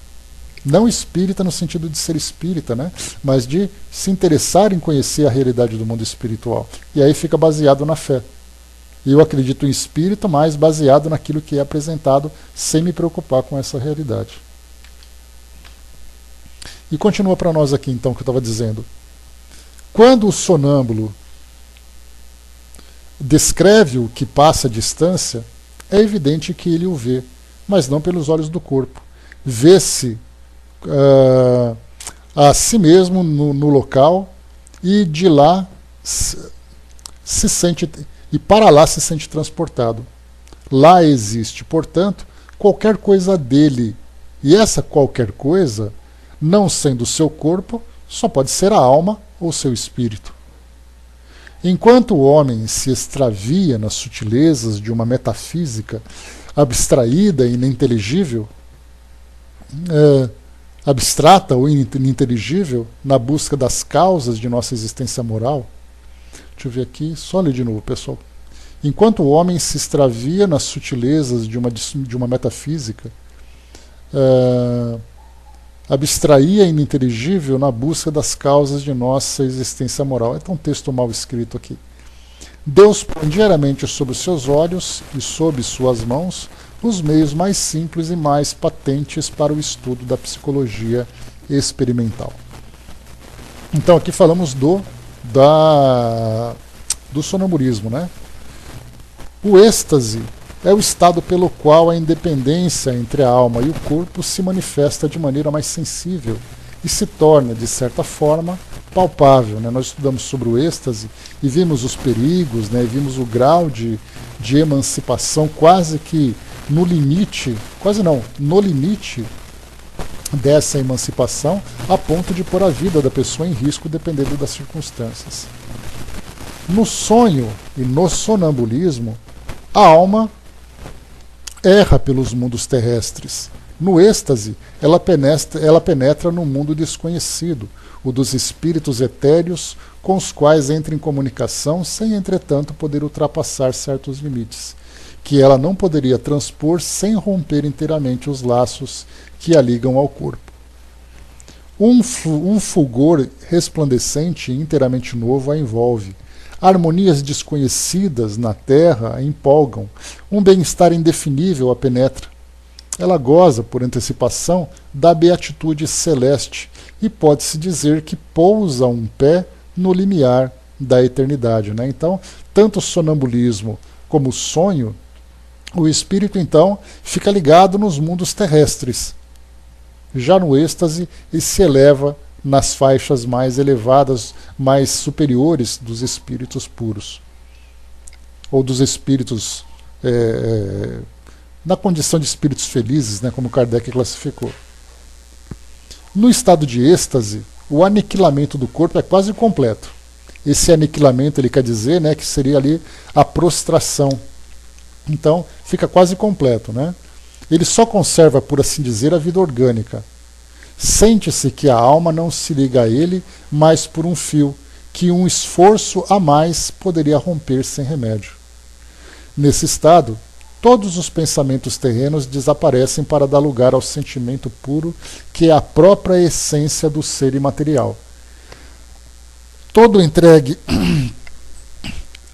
Não espírita no sentido de ser espírita, né? Mas de se interessar em conhecer a realidade do mundo espiritual. E aí fica baseado na fé. E eu acredito em espírito, mas baseado naquilo que é apresentado, sem me preocupar com essa realidade. E continua para nós aqui, então, o que eu estava dizendo. Quando o sonâmbulo descreve o que passa à distância, é evidente que ele o vê, mas não pelos olhos do corpo. Vê-se a si mesmo no local e de lá se sente... E para lá se sente transportado. Lá existe, portanto, qualquer coisa dele. E essa qualquer coisa não sendo o seu corpo, só pode ser a alma ou seu espírito. Enquanto o homem se extravia nas sutilezas de uma metafísica abstraída e ininteligível, abstrata ou ininteligível, na busca das causas de nossa existência moral. Deixa eu ver aqui, só ler de novo, pessoal. Enquanto o homem se extravia nas sutilezas de uma metafísica, abstraía e ininteligível na busca das causas de nossa existência moral. É um texto mal escrito aqui. Deus põe diariamente sob os seus olhos e sob suas mãos os meios mais simples e mais patentes para o estudo da psicologia experimental. Então aqui falamos do sonambulismo, né? O êxtase é o estado pelo qual a independência entre a alma e o corpo se manifesta de maneira mais sensível e se torna, de certa forma, palpável, né? Nós estudamos sobre o êxtase e vimos os perigos, né? E vimos o grau de emancipação quase que no limite, quase não, no limite dessa emancipação, a ponto de pôr a vida da pessoa em risco dependendo das circunstâncias. No sonho e no sonambulismo, a alma erra pelos mundos terrestres. No êxtase, ela penetra no mundo desconhecido, o dos espíritos etéreos, com os quais entra em comunicação, sem, entretanto, poder ultrapassar certos limites, que ela não poderia transpor sem romper inteiramente os laços que a ligam ao corpo. Um fulgor resplandecente e inteiramente novo a envolve. Harmonias desconhecidas na terra a empolgam. Um bem-estar indefinível a penetra. Ela goza, por antecipação, da beatitude celeste e pode-se dizer que pousa um pé no limiar da eternidade, né? Então, tanto o sonambulismo como o sonho, o espírito, então, fica ligado nos mundos terrestres. Já no êxtase, ele se eleva nas faixas mais elevadas, mais superiores dos espíritos puros. Ou dos espíritos, na condição de espíritos felizes, né, como Kardec classificou. No estado de êxtase, o aniquilamento do corpo é quase completo. Esse aniquilamento, ele quer dizer, né, que seria ali a prostração. Então, fica quase completo, né? Ele só conserva, por assim dizer, a vida orgânica. Sente-se que a alma não se liga a ele mais por um fio, que um esforço a mais poderia romper sem remédio. Nesse estado, todos os pensamentos terrenos desaparecem para dar lugar ao sentimento puro, que é a própria essência do ser imaterial. Todo entregue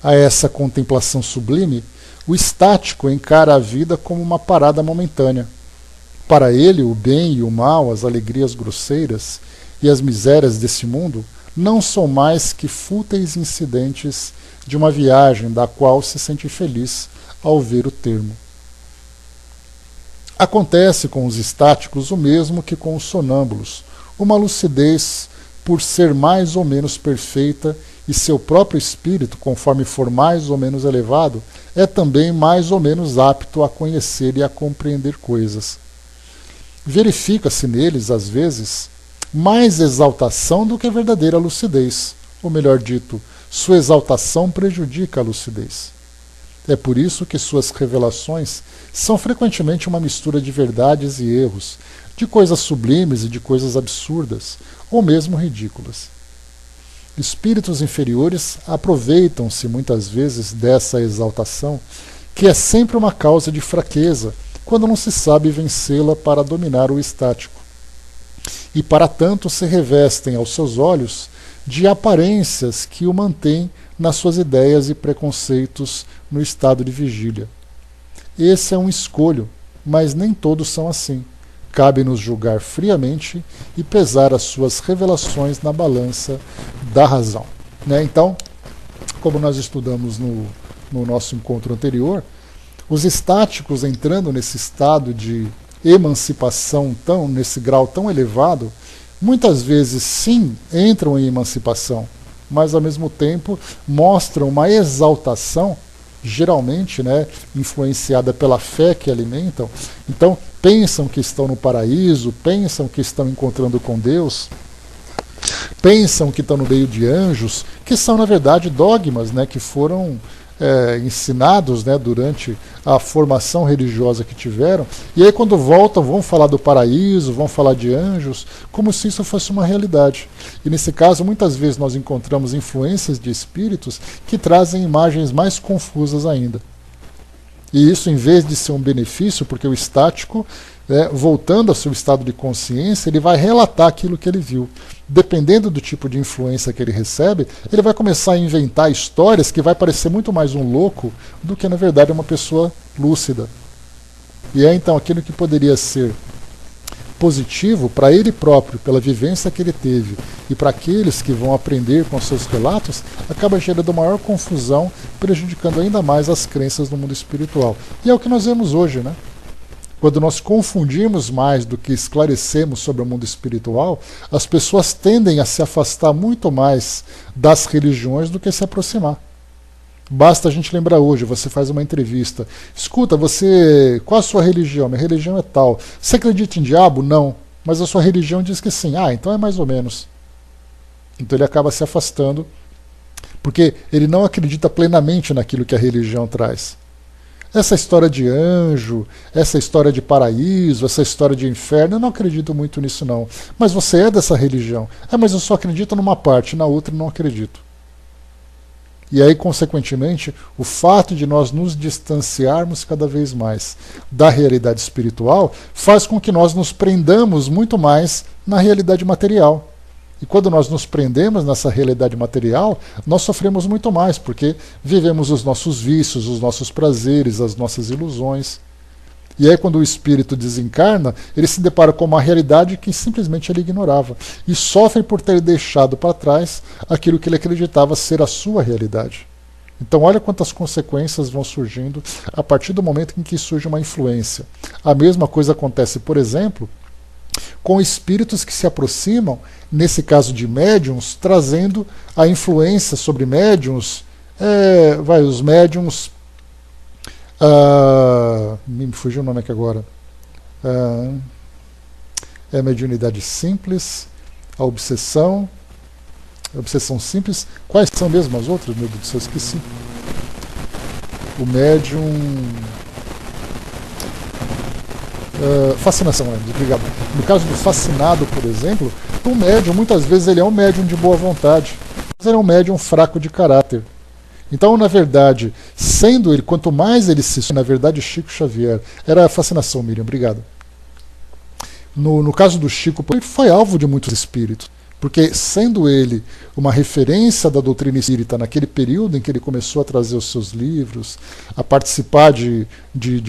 a essa contemplação sublime, o estático encara a vida como uma parada momentânea. Para ele, o bem e o mal, as alegrias grosseiras e as misérias desse mundo não são mais que fúteis incidentes de uma viagem da qual se sente feliz ao ver o termo. Acontece com os estáticos o mesmo que com os sonâmbulos, uma lucidez por ser mais ou menos perfeita, e seu próprio espírito, conforme for mais ou menos elevado, é também mais ou menos apto a conhecer e a compreender coisas. Verifica-se neles, às vezes, mais exaltação do que verdadeira lucidez, ou melhor dito, sua exaltação prejudica a lucidez. É por isso que suas revelações são frequentemente uma mistura de verdades e erros, de coisas sublimes e de coisas absurdas, ou mesmo ridículas. Espíritos inferiores aproveitam-se muitas vezes dessa exaltação, que é sempre uma causa de fraqueza, quando não se sabe vencê-la para dominar o estático. E para tanto se revestem aos seus olhos de aparências que o mantêm nas suas ideias e preconceitos no estado de vigília. Esse é um escolho, mas nem todos são assim. Cabe-nos julgar friamente e pesar as suas revelações na balança da razão. Né? Então, como nós estudamos no nosso encontro anterior, os estáticos entrando nesse estado de emancipação, nesse grau tão elevado, muitas vezes sim entram em emancipação, mas ao mesmo tempo mostram uma exaltação, geralmente, né, influenciada pela fé que alimentam. Então, pensam que estão no paraíso, pensam que estão encontrando com Deus, pensam que estão no meio de anjos, que são na verdade dogmas, né, que foram ensinados, né, durante a formação religiosa que tiveram, e aí quando voltam vão falar do paraíso, vão falar de anjos, como se isso fosse uma realidade. E nesse caso muitas vezes nós encontramos influências de espíritos que trazem imagens mais confusas ainda. E isso, em vez de ser um benefício, porque o estático, voltando ao seu estado de consciência, ele vai relatar aquilo que ele viu. Dependendo do tipo de influência que ele recebe, ele vai começar a inventar histórias que vai parecer muito mais um louco do que, na verdade, uma pessoa lúcida. E então aquilo que poderia ser positivo para ele próprio, pela vivência que ele teve, e para aqueles que vão aprender com seus relatos, acaba gerando maior confusão, prejudicando ainda mais as crenças no mundo espiritual. E é o que nós vemos hoje, né? Quando nós confundimos mais do que esclarecemos sobre o mundo espiritual, as pessoas tendem a se afastar muito mais das religiões do que se aproximar. Basta a gente lembrar hoje, você faz uma entrevista, escuta, qual a sua religião? Minha religião é tal. Você acredita em diabo? Não. Mas a sua religião diz que sim. Então é mais ou menos. Então ele acaba se afastando, porque ele não acredita plenamente naquilo que a religião traz. Essa história de anjo, essa história de paraíso, essa história de inferno, eu não acredito muito nisso não. Mas você é dessa religião. Mas eu só acredito numa parte, na outra não acredito. E aí, consequentemente, o fato de nós nos distanciarmos cada vez mais da realidade espiritual faz com que nós nos prendamos muito mais na realidade material. E quando nós nos prendemos nessa realidade material, nós sofremos muito mais, porque vivemos os nossos vícios, os nossos prazeres, as nossas ilusões. E aí, quando o espírito desencarna, ele se depara com uma realidade que simplesmente ele ignorava. E sofre por ter deixado para trás aquilo que ele acreditava ser a sua realidade. Então, olha quantas consequências vão surgindo a partir do momento em que surge uma influência. A mesma coisa acontece, por exemplo, com espíritos que se aproximam, nesse caso de médiuns, trazendo a influência sobre médiuns, os médiuns. Me fugiu o nome aqui agora. A mediunidade simples, a obsessão simples. Quais são mesmo as outras? Meu Deus do céu, esqueci. O médium. Fascinação, obrigado. No caso do fascinado, por exemplo, o médium, muitas vezes, ele é um médium de boa vontade, mas ele é um médium fraco de caráter. Então, na verdade, sendo ele, quanto mais ele se... Na verdade, Chico Xavier... Era a fascinação, Miriam, obrigado. No caso do Chico, ele foi alvo de muitos espíritos. Porque, sendo ele uma referência da doutrina espírita naquele período em que ele começou a trazer os seus livros, a participar de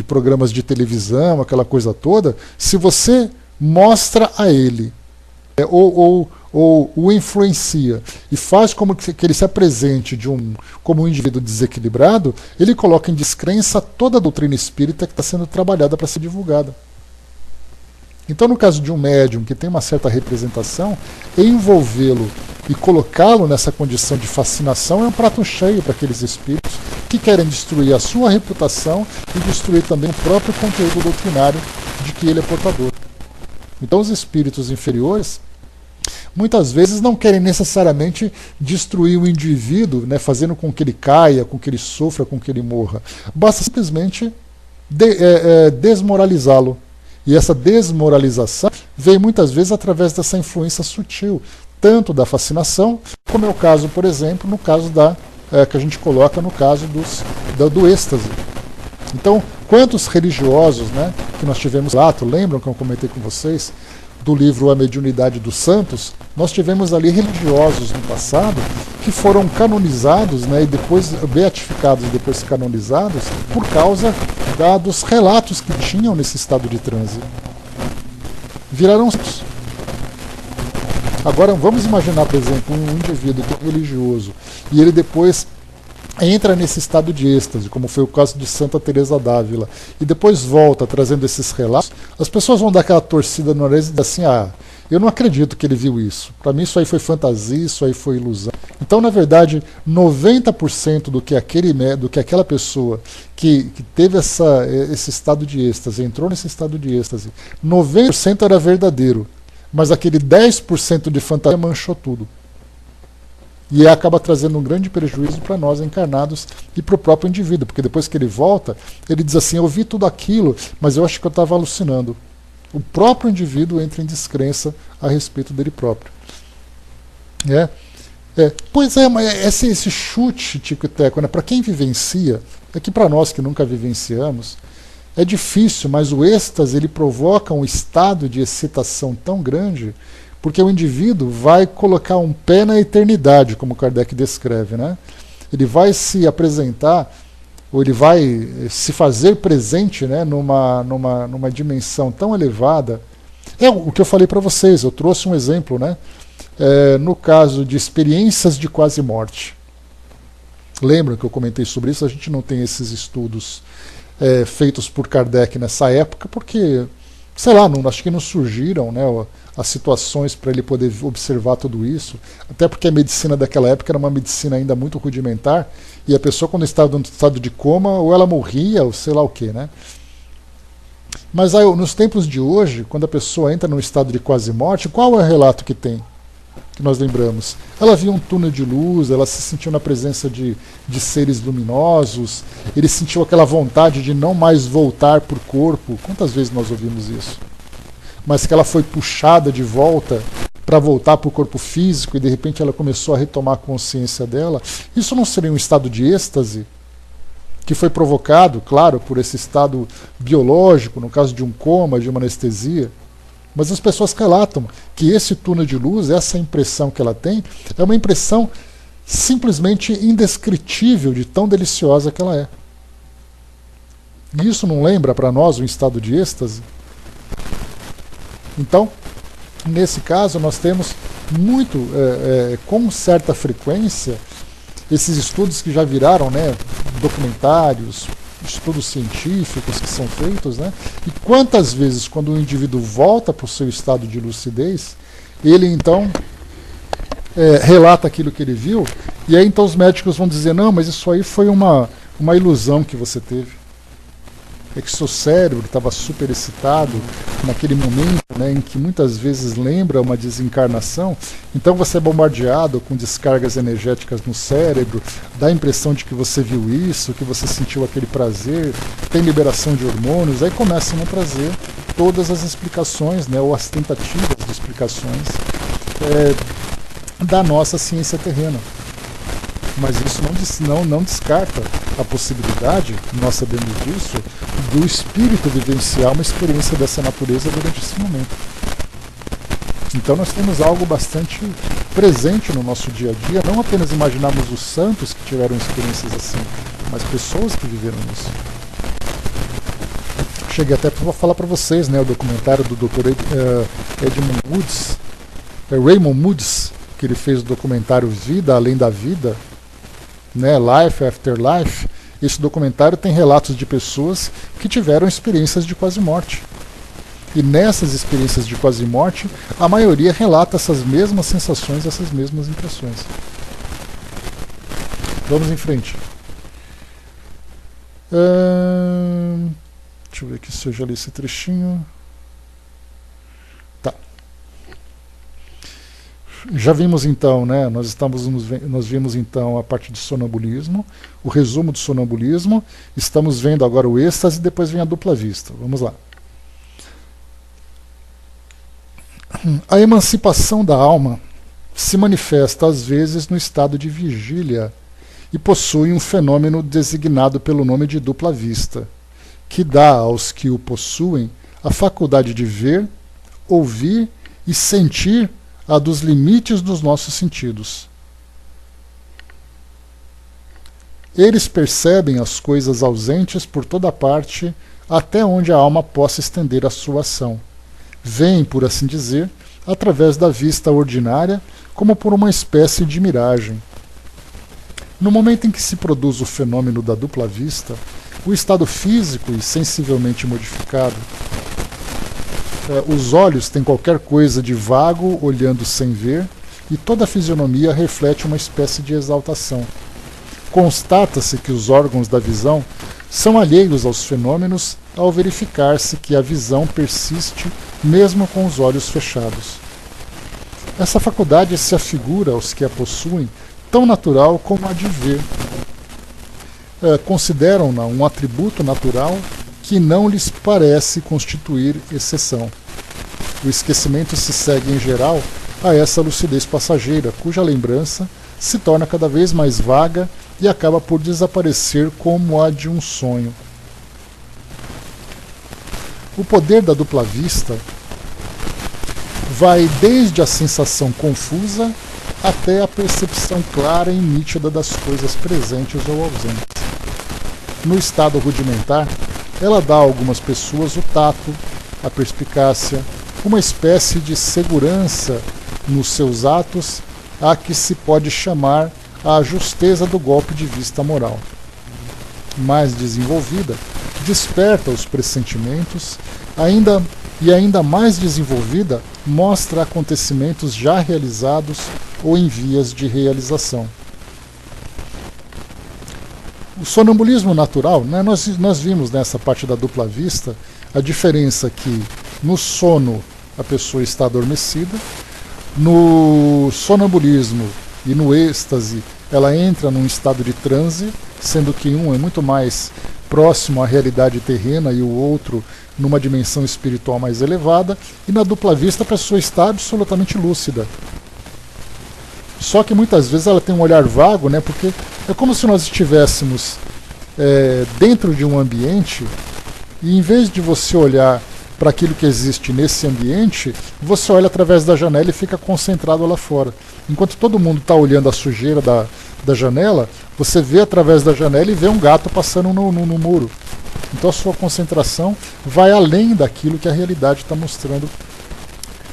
programas de televisão, aquela coisa toda, se você mostra a ele, ou o influencia e faz como que ele se apresente como um indivíduo desequilibrado, ele coloca em descrença toda a doutrina espírita que está sendo trabalhada para ser divulgada. Então, no caso de um médium que tem uma certa representação, envolvê-lo e colocá-lo nessa condição de fascinação é um prato cheio para aqueles espíritos que querem destruir a sua reputação e destruir também o próprio conteúdo doutrinário de que ele é portador. Então, os espíritos inferiores muitas vezes não querem necessariamente destruir o indivíduo, né, fazendo com que ele caia, com que ele sofra, com que ele morra. Basta simplesmente desmoralizá-lo. E essa desmoralização vem muitas vezes através dessa influência sutil, tanto da fascinação, como é o caso, por exemplo, no caso que a gente coloca no caso do êxtase. Então, quantos religiosos, né, que nós tivemos lá, lembram que eu comentei com vocês, do livro A Mediunidade dos Santos, nós tivemos ali religiosos no passado que foram canonizados, né, e depois beatificados e depois canonizados por causa dos relatos que tinham nesse estado de transe. Viraram santos. Agora vamos imaginar, por exemplo, um indivíduo que é religioso e ele depois entra nesse estado de êxtase, como foi o caso de Santa Teresa d'Ávila, e depois volta trazendo esses relatos. As pessoas vão dar aquela torcida no nariz e dizer assim: Eu não acredito que ele viu isso. Para mim isso aí foi fantasia, isso aí foi ilusão. Então, na verdade, 90% do que aquela pessoa que teve esse estado de êxtase, entrou nesse estado de êxtase, 90% era verdadeiro. Mas aquele 10% de fantasia manchou tudo. E acaba trazendo um grande prejuízo para nós encarnados e para o próprio indivíduo, porque depois que ele volta, ele diz assim: eu vi tudo aquilo, mas eu acho que eu estava alucinando. O próprio indivíduo entra em descrença a respeito dele próprio. Pois é, mas esse chute tico e teco, né, para quem vivencia, é que para nós que nunca vivenciamos, é difícil, mas o êxtase ele provoca um estado de excitação tão grande, porque o indivíduo vai colocar um pé na eternidade, como Kardec descreve, né? Ele vai se apresentar, ou ele vai se fazer presente, né, numa dimensão tão elevada. É o que eu falei para vocês, eu trouxe um exemplo, né? No caso de experiências de quase morte. Lembram que eu comentei sobre isso? A gente não tem esses estudos feitos por Kardec nessa época, porque, sei lá, acho que não surgiram, né, as situações para ele poder observar tudo isso, até porque a medicina daquela época era uma medicina ainda muito rudimentar, e a pessoa, quando estava no estado de coma, ou ela morria, ou sei lá o que, né? Mas aí, nos tempos de hoje, quando a pessoa entra num estado de quase morte, qual é o relato que tem? Que nós lembramos? Ela via um túnel de luz, ela se sentiu na presença de seres luminosos, ele sentiu aquela vontade de não mais voltar para o corpo. Quantas vezes nós ouvimos isso? Mas que ela foi puxada de volta para voltar para o corpo físico e de repente ela começou a retomar a consciência dela. Isso não seria um estado de êxtase que foi provocado, claro, por esse estado biológico, no caso de um coma, de uma anestesia? Mas as pessoas relatam que esse túnel de luz, essa impressão que ela tem, é uma impressão simplesmente indescritível de tão deliciosa que ela é. E isso não lembra para nós um estado de êxtase? Então, nesse caso, nós temos muito, com certa frequência, esses estudos que já viraram, né, documentários, estudos científicos que são feitos, né, e quantas vezes, quando o indivíduo volta para o seu estado de lucidez, ele então relata aquilo que ele viu, e aí então os médicos vão dizer: não, mas isso aí foi uma ilusão que você teve. É que seu cérebro estava super excitado naquele momento, né, em que muitas vezes lembra uma desencarnação, então você é bombardeado com descargas energéticas no cérebro, dá a impressão de que você viu isso, que você sentiu aquele prazer, tem liberação de hormônios, aí começam a trazer todas as explicações, né, ou as tentativas de explicações da nossa ciência terrena. Mas isso não descarta a possibilidade, nós sabemos disso, do espírito vivenciar uma experiência dessa natureza durante esse momento. Então nós temos algo bastante presente no nosso dia a dia, não apenas imaginarmos os santos que tiveram experiências assim, mas pessoas que viveram isso. Cheguei até para falar para vocês, né, o documentário do Dr. Edmund Woods, Raymond Woods, que ele fez o documentário Vida Além da Vida, né, Life After Life. Esse documentário tem relatos de pessoas que tiveram experiências de quase morte. E nessas experiências de quase morte, a maioria relata essas mesmas sensações, essas mesmas impressões. Vamos em frente. Deixa eu ver aqui se eu já li esse trechinho. Tá. Já vimos então, né, nós vimos então a parte de sonambulismo, o resumo do sonambulismo, estamos vendo agora o êxtase e depois vem a dupla vista. Vamos lá. A emancipação da alma se manifesta às vezes no estado de vigília e possui um fenômeno designado pelo nome de dupla vista, que dá aos que o possuem a faculdade de ver, ouvir e sentir a dos limites dos nossos sentidos. Eles percebem as coisas ausentes por toda parte, até onde a alma possa estender a sua ação. Veem, por assim dizer, através da vista ordinária, como por uma espécie de miragem. No momento em que se produz o fenômeno da dupla vista, o estado físico e sensivelmente modificado Os olhos têm qualquer coisa de vago, olhando sem ver, e toda a fisionomia reflete uma espécie de exaltação. Constata-se que os órgãos da visão são alheios aos fenômenos ao verificar-se que a visão persiste mesmo com os olhos fechados. Essa faculdade se afigura aos que a possuem tão natural como a de ver. Consideram-na um atributo natural que não lhes parece constituir exceção. O esquecimento se segue em geral a essa lucidez passageira, cuja lembrança se torna cada vez mais vaga e acaba por desaparecer como a de um sonho. O poder da dupla vista vai desde a sensação confusa até a percepção clara e nítida das coisas presentes ou ausentes. No estado rudimentar, ela dá a algumas pessoas o tato, a perspicácia, uma espécie de segurança nos seus atos, a que se pode chamar a justeza do golpe de vista moral. Mais desenvolvida, desperta os pressentimentos, ainda mais desenvolvida, mostra acontecimentos já realizados ou em vias de realização. O sonambulismo natural, né, nós vimos nessa parte da dupla vista a diferença que no sono a pessoa está adormecida, no sonambulismo e no êxtase ela entra num estado de transe, sendo que um é muito mais próximo à realidade terrena e o outro numa dimensão espiritual mais elevada, e na dupla vista a pessoa está absolutamente lúcida. Só que muitas vezes ela tem um olhar vago, né, porque é como se nós estivéssemos dentro de um ambiente e em vez de você olhar para aquilo que existe nesse ambiente, você olha através da janela e fica concentrado lá fora. Enquanto todo mundo está olhando a sujeira da janela, você vê através da janela e vê um gato passando no muro. Então a sua concentração vai além daquilo que a realidade está mostrando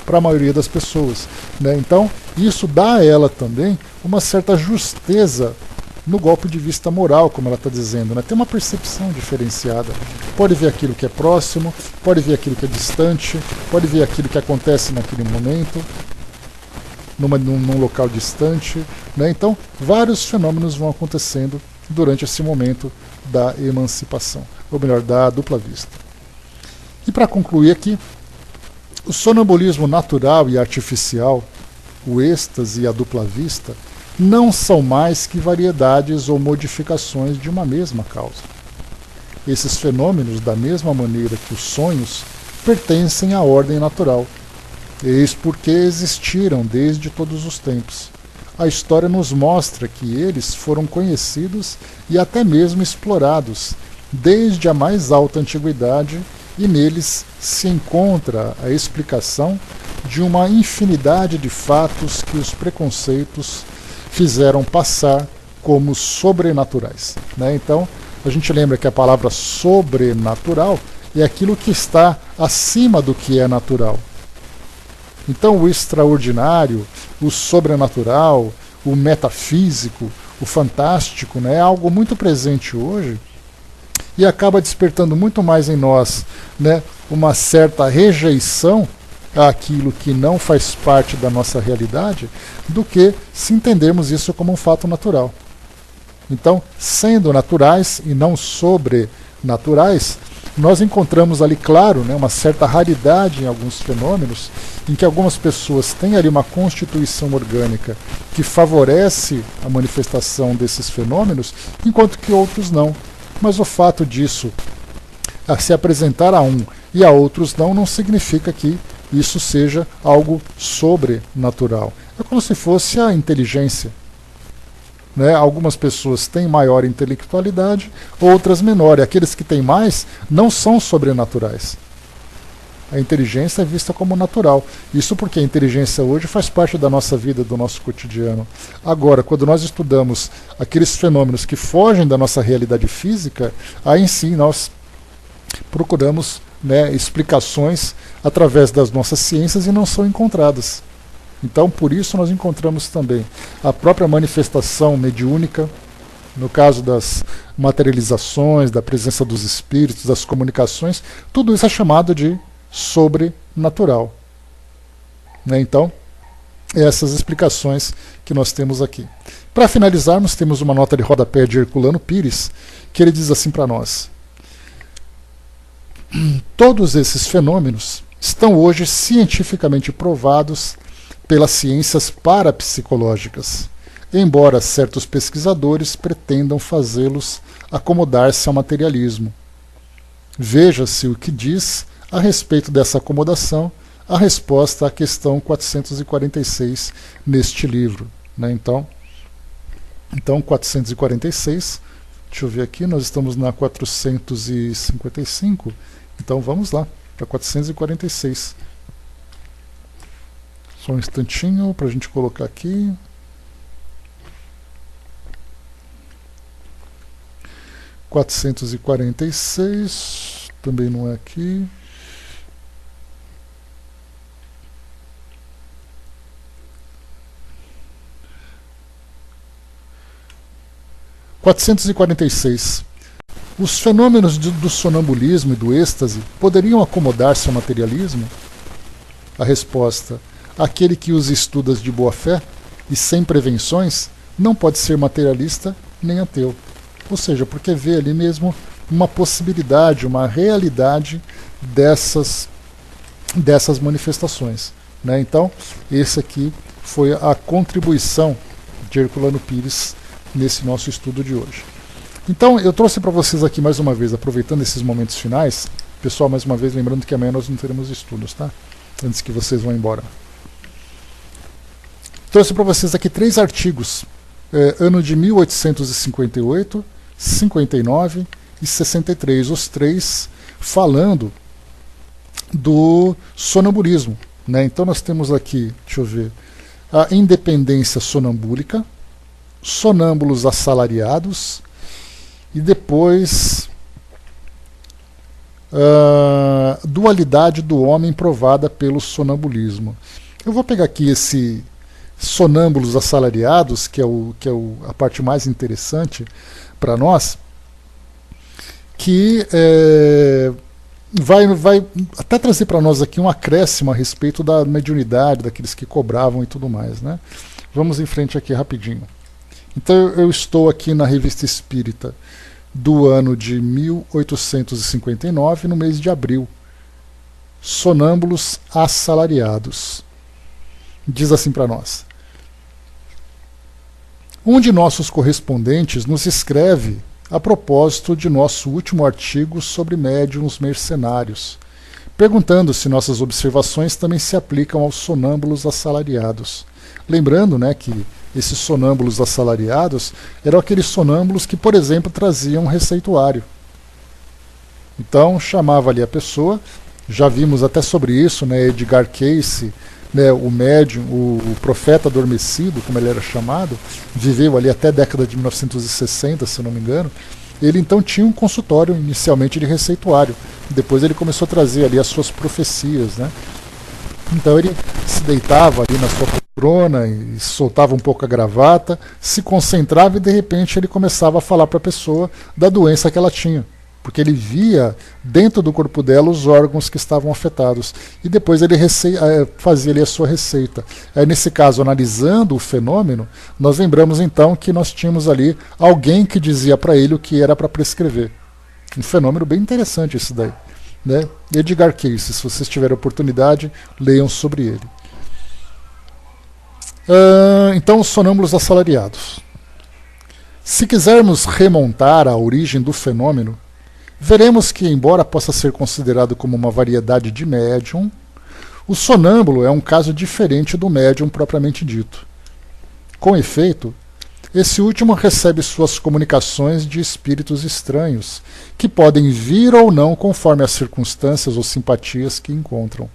para a maioria das pessoas, né? Então isso dá a ela também uma certa justeza no golpe de vista moral, como ela está dizendo, né? Tem uma percepção diferenciada. Pode ver aquilo que é próximo, pode ver aquilo que é distante, pode ver aquilo que acontece naquele momento, num local distante, né? Então vários fenômenos vão acontecendo durante esse momento da emancipação, ou melhor, da dupla vista. E para concluir aqui, o sonambulismo natural e artificial, o êxtase e a dupla vista, não são mais que variedades ou modificações de uma mesma causa. Esses fenômenos, da mesma maneira que os sonhos, pertencem à ordem natural. Eis porque existiram desde todos os tempos. A história nos mostra que eles foram conhecidos e até mesmo explorados desde a mais alta antiguidade, e neles se encontra a explicação de uma infinidade de fatos que os preconceitos fizeram passar como sobrenaturais, né? Então, a gente lembra que a palavra sobrenatural é aquilo que está acima do que é natural. Então, o extraordinário, o sobrenatural, o metafísico, o fantástico, né, é algo muito presente hoje e acaba despertando muito mais em nós, né, uma certa rejeição àquilo que não faz parte da nossa realidade, do que se entendermos isso como um fato natural. Então, sendo naturais e não sobrenaturais, nós encontramos ali, claro, né, uma certa raridade em alguns fenômenos, em que algumas pessoas têm ali uma constituição orgânica que favorece a manifestação desses fenômenos, enquanto que outros não. Mas o fato disso se apresentar a um e a outros não significa que isso seja algo sobrenatural. É como se fosse a inteligência, né? Algumas pessoas têm maior intelectualidade, outras menor. E aqueles que têm mais não são sobrenaturais. A inteligência é vista como natural. Isso porque a inteligência hoje faz parte da nossa vida, do nosso cotidiano. Agora, quando nós estudamos aqueles fenômenos que fogem da nossa realidade física, aí sim nós procuramos, né, explicações através das nossas ciências e não são encontradas. Então, por isso nós encontramos também a própria manifestação mediúnica, no caso das materializações, da presença dos espíritos, das comunicações, tudo isso é chamado de sobrenatural. Né? Então, essas explicações que nós temos aqui. Para finalizarmos, temos uma nota de rodapé de Herculano Pires, que ele diz assim para nós: todos esses fenômenos estão hoje cientificamente provados pelas ciências parapsicológicas, embora certos pesquisadores pretendam fazê-los acomodar-se ao materialismo. Veja-se o que diz a respeito dessa acomodação a resposta à questão 446 neste livro. Né? Então, 446, deixa eu ver aqui, nós estamos na 455, então vamos lá, para 446. Só um instantinho para a gente colocar aqui. (446) também não é aqui. (446) Os fenômenos do sonambulismo e do êxtase poderiam acomodar-se ao materialismo? A resposta: aquele que os estuda de boa fé e sem prevenções não pode ser materialista nem ateu. Ou seja, porque vê ali mesmo uma possibilidade, uma realidade dessas manifestações. Né? Então, esse aqui foi a contribuição de Herculano Pires nesse nosso estudo de hoje. Então, eu trouxe para vocês aqui mais uma vez, aproveitando esses momentos finais, pessoal, mais uma vez, lembrando que amanhã nós não teremos estudos, tá? Antes que vocês vão embora. Trouxe para vocês aqui 3 artigos, ano de 1858, 59 e 63, os 3 falando do sonambulismo. Né? Então nós temos aqui, deixa eu ver, a independência sonambúlica, sonâmbulos assalariados e depois dualidade do homem provada pelo sonambulismo. Eu vou pegar aqui esse sonâmbulos assalariados, que é a parte mais interessante para nós, que vai até trazer para nós aqui um acréscimo a respeito da mediunidade, daqueles que cobravam e tudo mais. Né? Vamos em frente aqui rapidinho. Então eu estou aqui na Revista Espírita do ano de 1859, no mês de abril. Sonâmbulos assalariados. Diz assim para nós: um de nossos correspondentes nos escreve a propósito de nosso último artigo sobre médiuns mercenários, perguntando se nossas observações também se aplicam aos sonâmbulos assalariados. Lembrando, né, que esses sonâmbulos assalariados eram aqueles sonâmbulos que, por exemplo, traziam um receituário. Então, chamava ali a pessoa, já vimos até sobre isso, né, Edgar Cayce, né, o médium, o profeta adormecido, como ele era chamado, viveu ali até a década de 1960, se eu não me engano. Ele então tinha um consultório inicialmente de receituário, depois ele começou a trazer ali as suas profecias, né? Então ele se deitava ali na sua poltrona e soltava um pouco a gravata, se concentrava e de repente ele começava a falar para a pessoa da doença que ela tinha, porque ele via dentro do corpo dela os órgãos que estavam afetados. E depois ele fazia ali a sua receita. Aí, nesse caso, analisando o fenômeno, nós lembramos então que nós tínhamos ali alguém que dizia para ele o que era para prescrever. Um fenômeno bem interessante esse daí. Né? Edgar Cayce, se vocês tiverem oportunidade, leiam sobre ele. Então, os sonâmbulos assalariados. Se quisermos remontar à origem do fenômeno, veremos que, embora possa ser considerado como uma variedade de médium, o sonâmbulo é um caso diferente do médium propriamente dito. Com efeito, esse último recebe suas comunicações de espíritos estranhos, que podem vir ou não conforme as circunstâncias ou simpatias que encontram.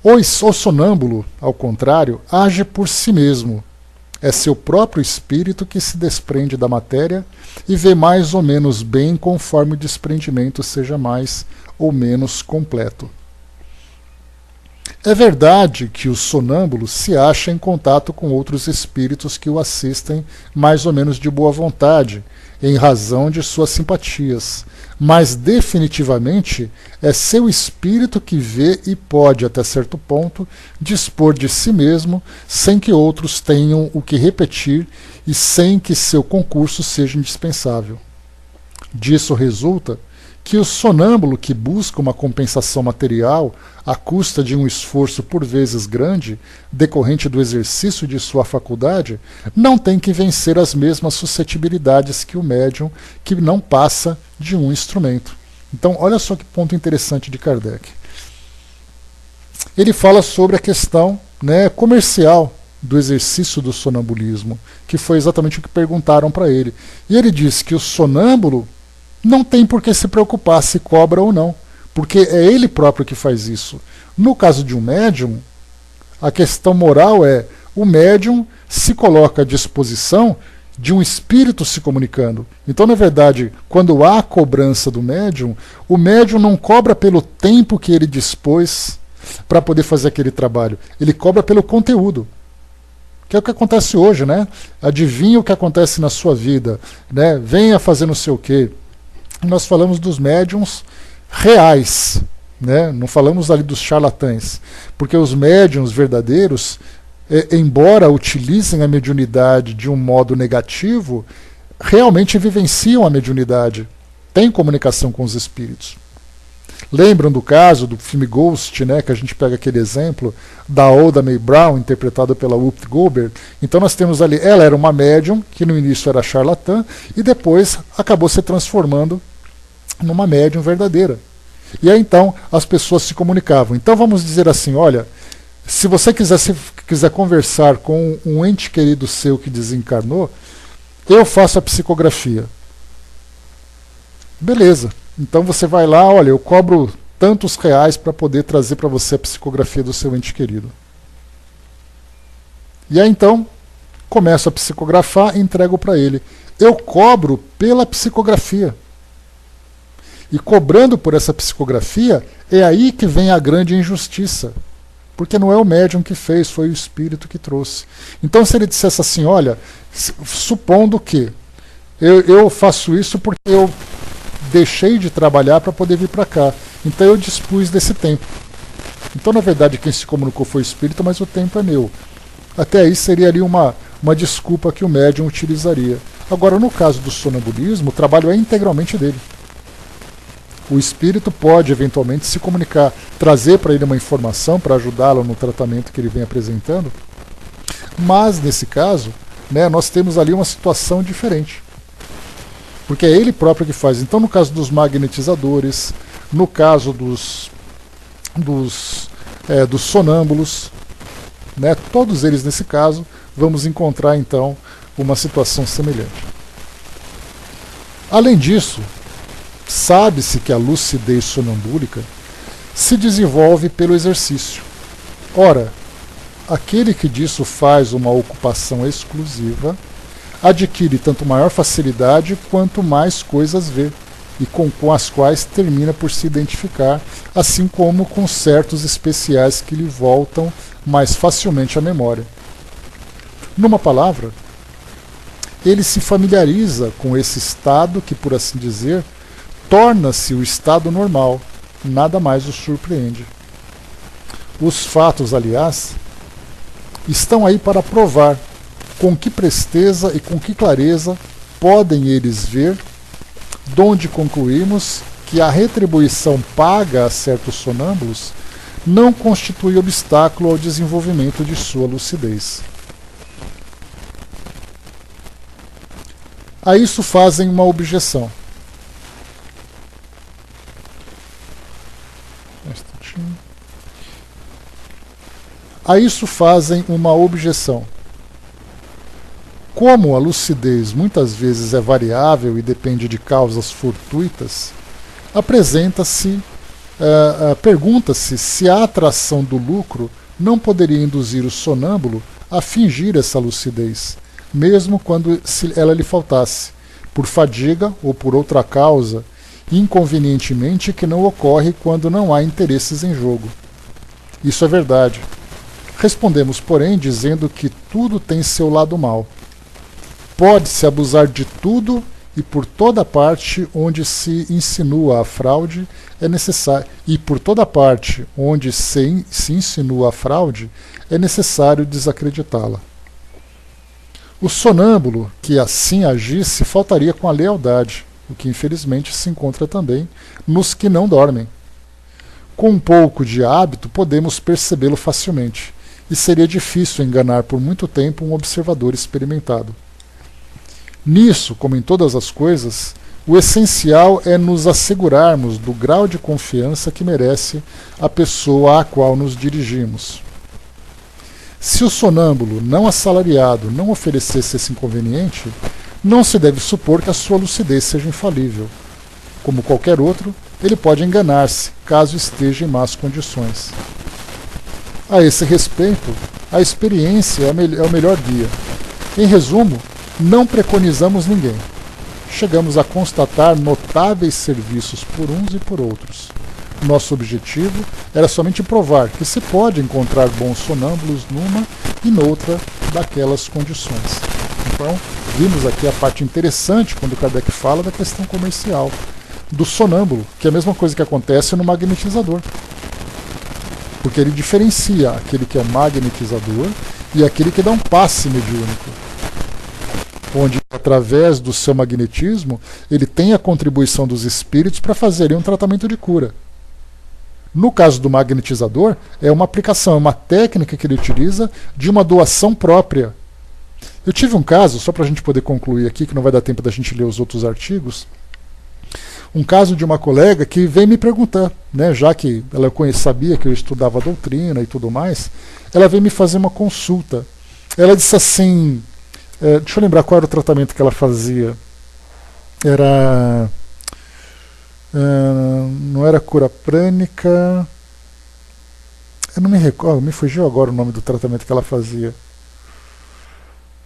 O sonâmbulo, ao contrário, age por si mesmo. É seu próprio espírito que se desprende da matéria e vê mais ou menos bem conforme o desprendimento seja mais ou menos completo. É verdade que o sonâmbulo se acha em contato com outros espíritos que o assistem mais ou menos de boa vontade, em razão de suas simpatias, mas definitivamente é seu espírito que vê e pode, até certo ponto, dispor de si mesmo sem que outros tenham o que repetir e sem que seu concurso seja indispensável. Disso resulta que o sonâmbulo que busca uma compensação material à custa de um esforço por vezes grande, decorrente do exercício de sua faculdade, não tem que vencer as mesmas suscetibilidades que o médium que não passa de um instrumento. Então, olha só que ponto interessante de Kardec. Ele fala sobre a questão, né, comercial do exercício do sonambulismo, que foi exatamente o que perguntaram para ele. E ele diz que o sonâmbulo não tem por que se preocupar se cobra ou não, porque é ele próprio que faz isso. No caso de um médium, a questão moral é o médium se coloca à disposição de um espírito se comunicando. Então, na verdade, quando há a cobrança do médium, o médium não cobra pelo tempo que ele dispôs para poder fazer aquele trabalho, ele cobra pelo conteúdo. Que é o que acontece hoje, né? Adivinha o que acontece na sua vida, né? Venha fazer não sei o quê. Nós falamos dos médiums reais, né? Não falamos ali dos charlatães, porque os médiums verdadeiros, embora utilizem a mediunidade de um modo negativo, realmente vivenciam a mediunidade, têm comunicação com os espíritos. Lembram do caso do filme Ghost, né, que a gente pega aquele exemplo da Oda Mae Brown, interpretada pela Whoopi Goldberg? Então nós temos ali, ela era uma médium, que no início era charlatã, e depois acabou se transformando numa médium verdadeira. E aí então as pessoas se comunicavam. Então vamos dizer assim, olha, se você quiser conversar com um ente querido seu que desencarnou, eu faço a psicografia. Beleza. Então você vai lá, olha, eu cobro tantos reais para poder trazer para você a psicografia do seu ente querido. E aí então, começo a psicografar e entrego para ele. Eu cobro pela psicografia. E cobrando por essa psicografia, é aí que vem a grande injustiça. Porque não é o médium que fez, foi o espírito que trouxe. Então se ele dissesse assim, olha, supondo que eu faço isso porque eu deixei de trabalhar para poder vir para cá. Então eu dispus desse tempo. Então, na verdade, quem se comunicou foi o espírito, mas o tempo é meu. Até aí seria ali uma desculpa que o médium utilizaria. Agora, no caso do sonambulismo, o trabalho é integralmente dele. O espírito pode, eventualmente, se comunicar, trazer para ele uma informação para ajudá-lo no tratamento que ele vem apresentando. Mas, nesse caso, né, nós temos ali uma situação diferente. Porque é ele próprio que faz. Então, no caso dos magnetizadores, no caso dos sonâmbulos, né, todos eles nesse caso, vamos encontrar então uma situação semelhante. Além disso, sabe-se que a lucidez sonambúlica se desenvolve pelo exercício. Ora, aquele que disso faz uma ocupação exclusiva adquire tanto maior facilidade quanto mais coisas vê, e com as quais termina por se identificar, assim como com certos especiais que lhe voltam mais facilmente à memória. Numa palavra, ele se familiariza com esse estado que, por assim dizer, torna-se o estado normal, nada mais o surpreende. Os fatos, aliás, estão aí para provar com que presteza e com que clareza podem eles ver, donde concluímos que a retribuição paga a certos sonâmbulos não constitui obstáculo ao desenvolvimento de sua lucidez. A isso fazem uma objeção. A isso fazem uma objeção. Como a lucidez muitas vezes é variável e depende de causas fortuitas, pergunta-se se a atração do lucro não poderia induzir o sonâmbulo a fingir essa lucidez, mesmo quando ela lhe faltasse, por fadiga ou por outra causa, inconvenientemente que não ocorre quando não há interesses em jogo. Isso é verdade. Respondemos, porém, dizendo que tudo tem seu lado mau. Pode-se abusar de tudo e por toda parte onde se insinua a fraude é necessário. E por toda parte onde se insinua a fraude é necessário desacreditá-la. O sonâmbulo que assim agisse faltaria com a lealdade, o que infelizmente se encontra também nos que não dormem. Com um pouco de hábito podemos percebê-lo facilmente, e seria difícil enganar por muito tempo um observador experimentado. Nisso, como em todas as coisas, o essencial é nos assegurarmos do grau de confiança que merece a pessoa à qual nos dirigimos. Se o sonâmbulo não assalariado não oferecesse esse inconveniente, não se deve supor que a sua lucidez seja infalível. Como qualquer outro, ele pode enganar-se, caso esteja em más condições. A esse respeito, a experiência é o melhor guia. Em resumo, não preconizamos ninguém. Chegamos a constatar notáveis serviços por uns e por outros. Nosso objetivo era somente provar que se pode encontrar bons sonâmbulos numa e noutra daquelas condições. Então, vimos aqui a parte interessante quando Kardec fala da questão comercial, do sonâmbulo, que é a mesma coisa que acontece no magnetizador. Porque ele diferencia aquele que é magnetizador e aquele que dá um passe mediúnico, onde, através do seu magnetismo, ele tem a contribuição dos espíritos para fazer um tratamento de cura. No caso do magnetizador, é uma aplicação, é uma técnica que ele utiliza de uma doação própria. Eu tive um caso, só para a gente poder concluir aqui, que não vai dar tempo da gente ler os outros artigos, um caso de uma colega que veio me perguntar, né, já que ela sabia que eu estudava a doutrina e tudo mais, ela veio me fazer uma consulta. Ela disse assim, deixa eu lembrar qual era o tratamento que ela fazia. Não era cura prânica. Eu não me recordo, me fugiu agora o nome do tratamento que ela fazia.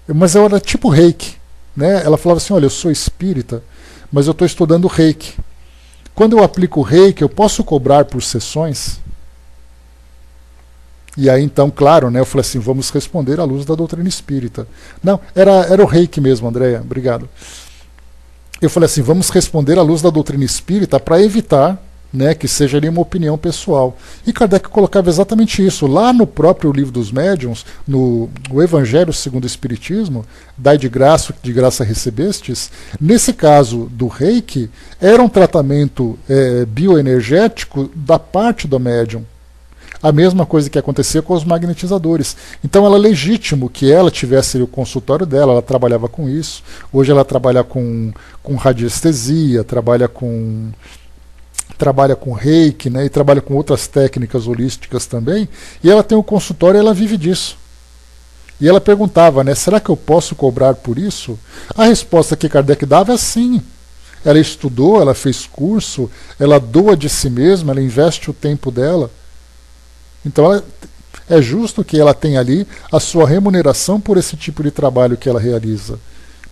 Mas era tipo reiki, né? Ela falava assim, olha, eu sou espírita, mas eu estou estudando reiki. Quando eu aplico reiki, eu posso cobrar por sessões? E aí então, claro, né, eu falei assim, vamos responder à luz da doutrina espírita. Não, era o reiki mesmo, Andréia, obrigado. Eu falei assim, vamos responder à luz da doutrina espírita para evitar, né, que seja ali uma opinião pessoal. E Kardec colocava exatamente isso. Lá no próprio Livro dos Médiuns, no Evangelho segundo o Espiritismo, dai de graça recebestes, nesse caso do reiki, era um tratamento bioenergético da parte do médium. A mesma coisa que acontecia com os magnetizadores. Então era legítimo que ela tivesse o consultório dela, ela trabalhava com isso. Hoje ela trabalha com radiestesia, trabalha com reiki, né, e trabalha com outras técnicas holísticas também. E ela tem um consultório e ela vive disso. E ela perguntava, né, será que eu posso cobrar por isso? A resposta que Kardec dava é sim. Ela estudou, ela fez curso, ela doa de si mesma, ela investe o tempo dela. Então é justo que ela tenha ali a sua remuneração por esse tipo de trabalho que ela realiza.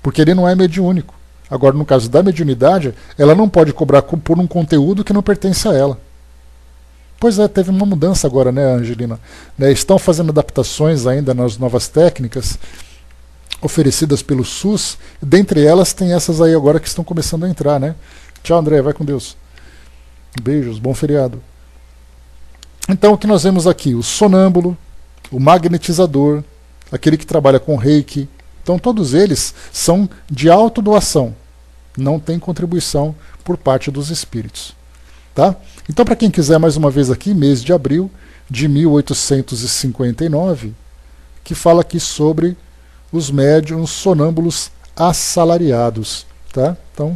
Porque ele não é mediúnico. Agora, no caso da mediunidade, ela não pode cobrar por um conteúdo que não pertence a ela. Pois é, teve uma mudança agora, né, Angelina? Estão fazendo adaptações ainda nas novas técnicas oferecidas pelo SUS. Dentre elas, tem essas aí agora que estão começando a entrar, né? Tchau, André, vai com Deus. Beijos, bom feriado. Então, o que nós vemos aqui? O sonâmbulo, o magnetizador, aquele que trabalha com reiki. Então, todos eles são de autodoação. Não tem contribuição por parte dos espíritos. Tá? Então, para quem quiser, mais uma vez aqui, mês de abril de 1859, que fala aqui sobre os médiuns sonâmbulos assalariados. Tá? Então,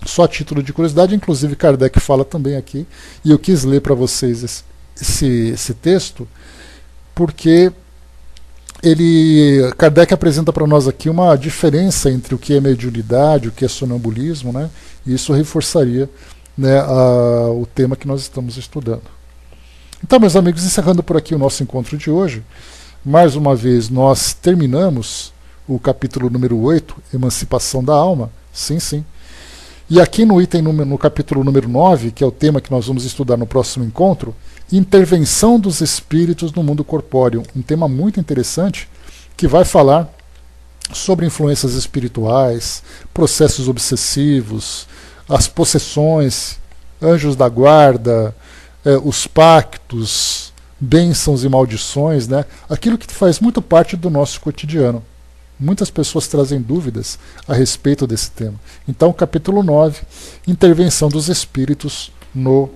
só a título de curiosidade, inclusive Kardec fala também aqui, e eu quis ler para vocês esse texto, porque Kardec apresenta para nós aqui uma diferença entre o que é mediunidade, o que é sonambulismo, né? E isso reforçaria, né, o tema que nós estamos estudando. Então, meus amigos, encerrando por aqui o nosso encontro de hoje, mais uma vez nós terminamos o capítulo número 8, Emancipação da Alma, sim. E aqui no capítulo número 9, que é o tema que nós vamos estudar no próximo encontro, intervenção dos espíritos no mundo corpóreo. Um tema muito interessante que vai falar sobre influências espirituais, processos obsessivos, as possessões, anjos da guarda, os pactos, bênçãos e maldições, né? Aquilo que faz muito parte do nosso cotidiano. Muitas pessoas trazem dúvidas a respeito desse tema. Então, capítulo 9, intervenção dos espíritos no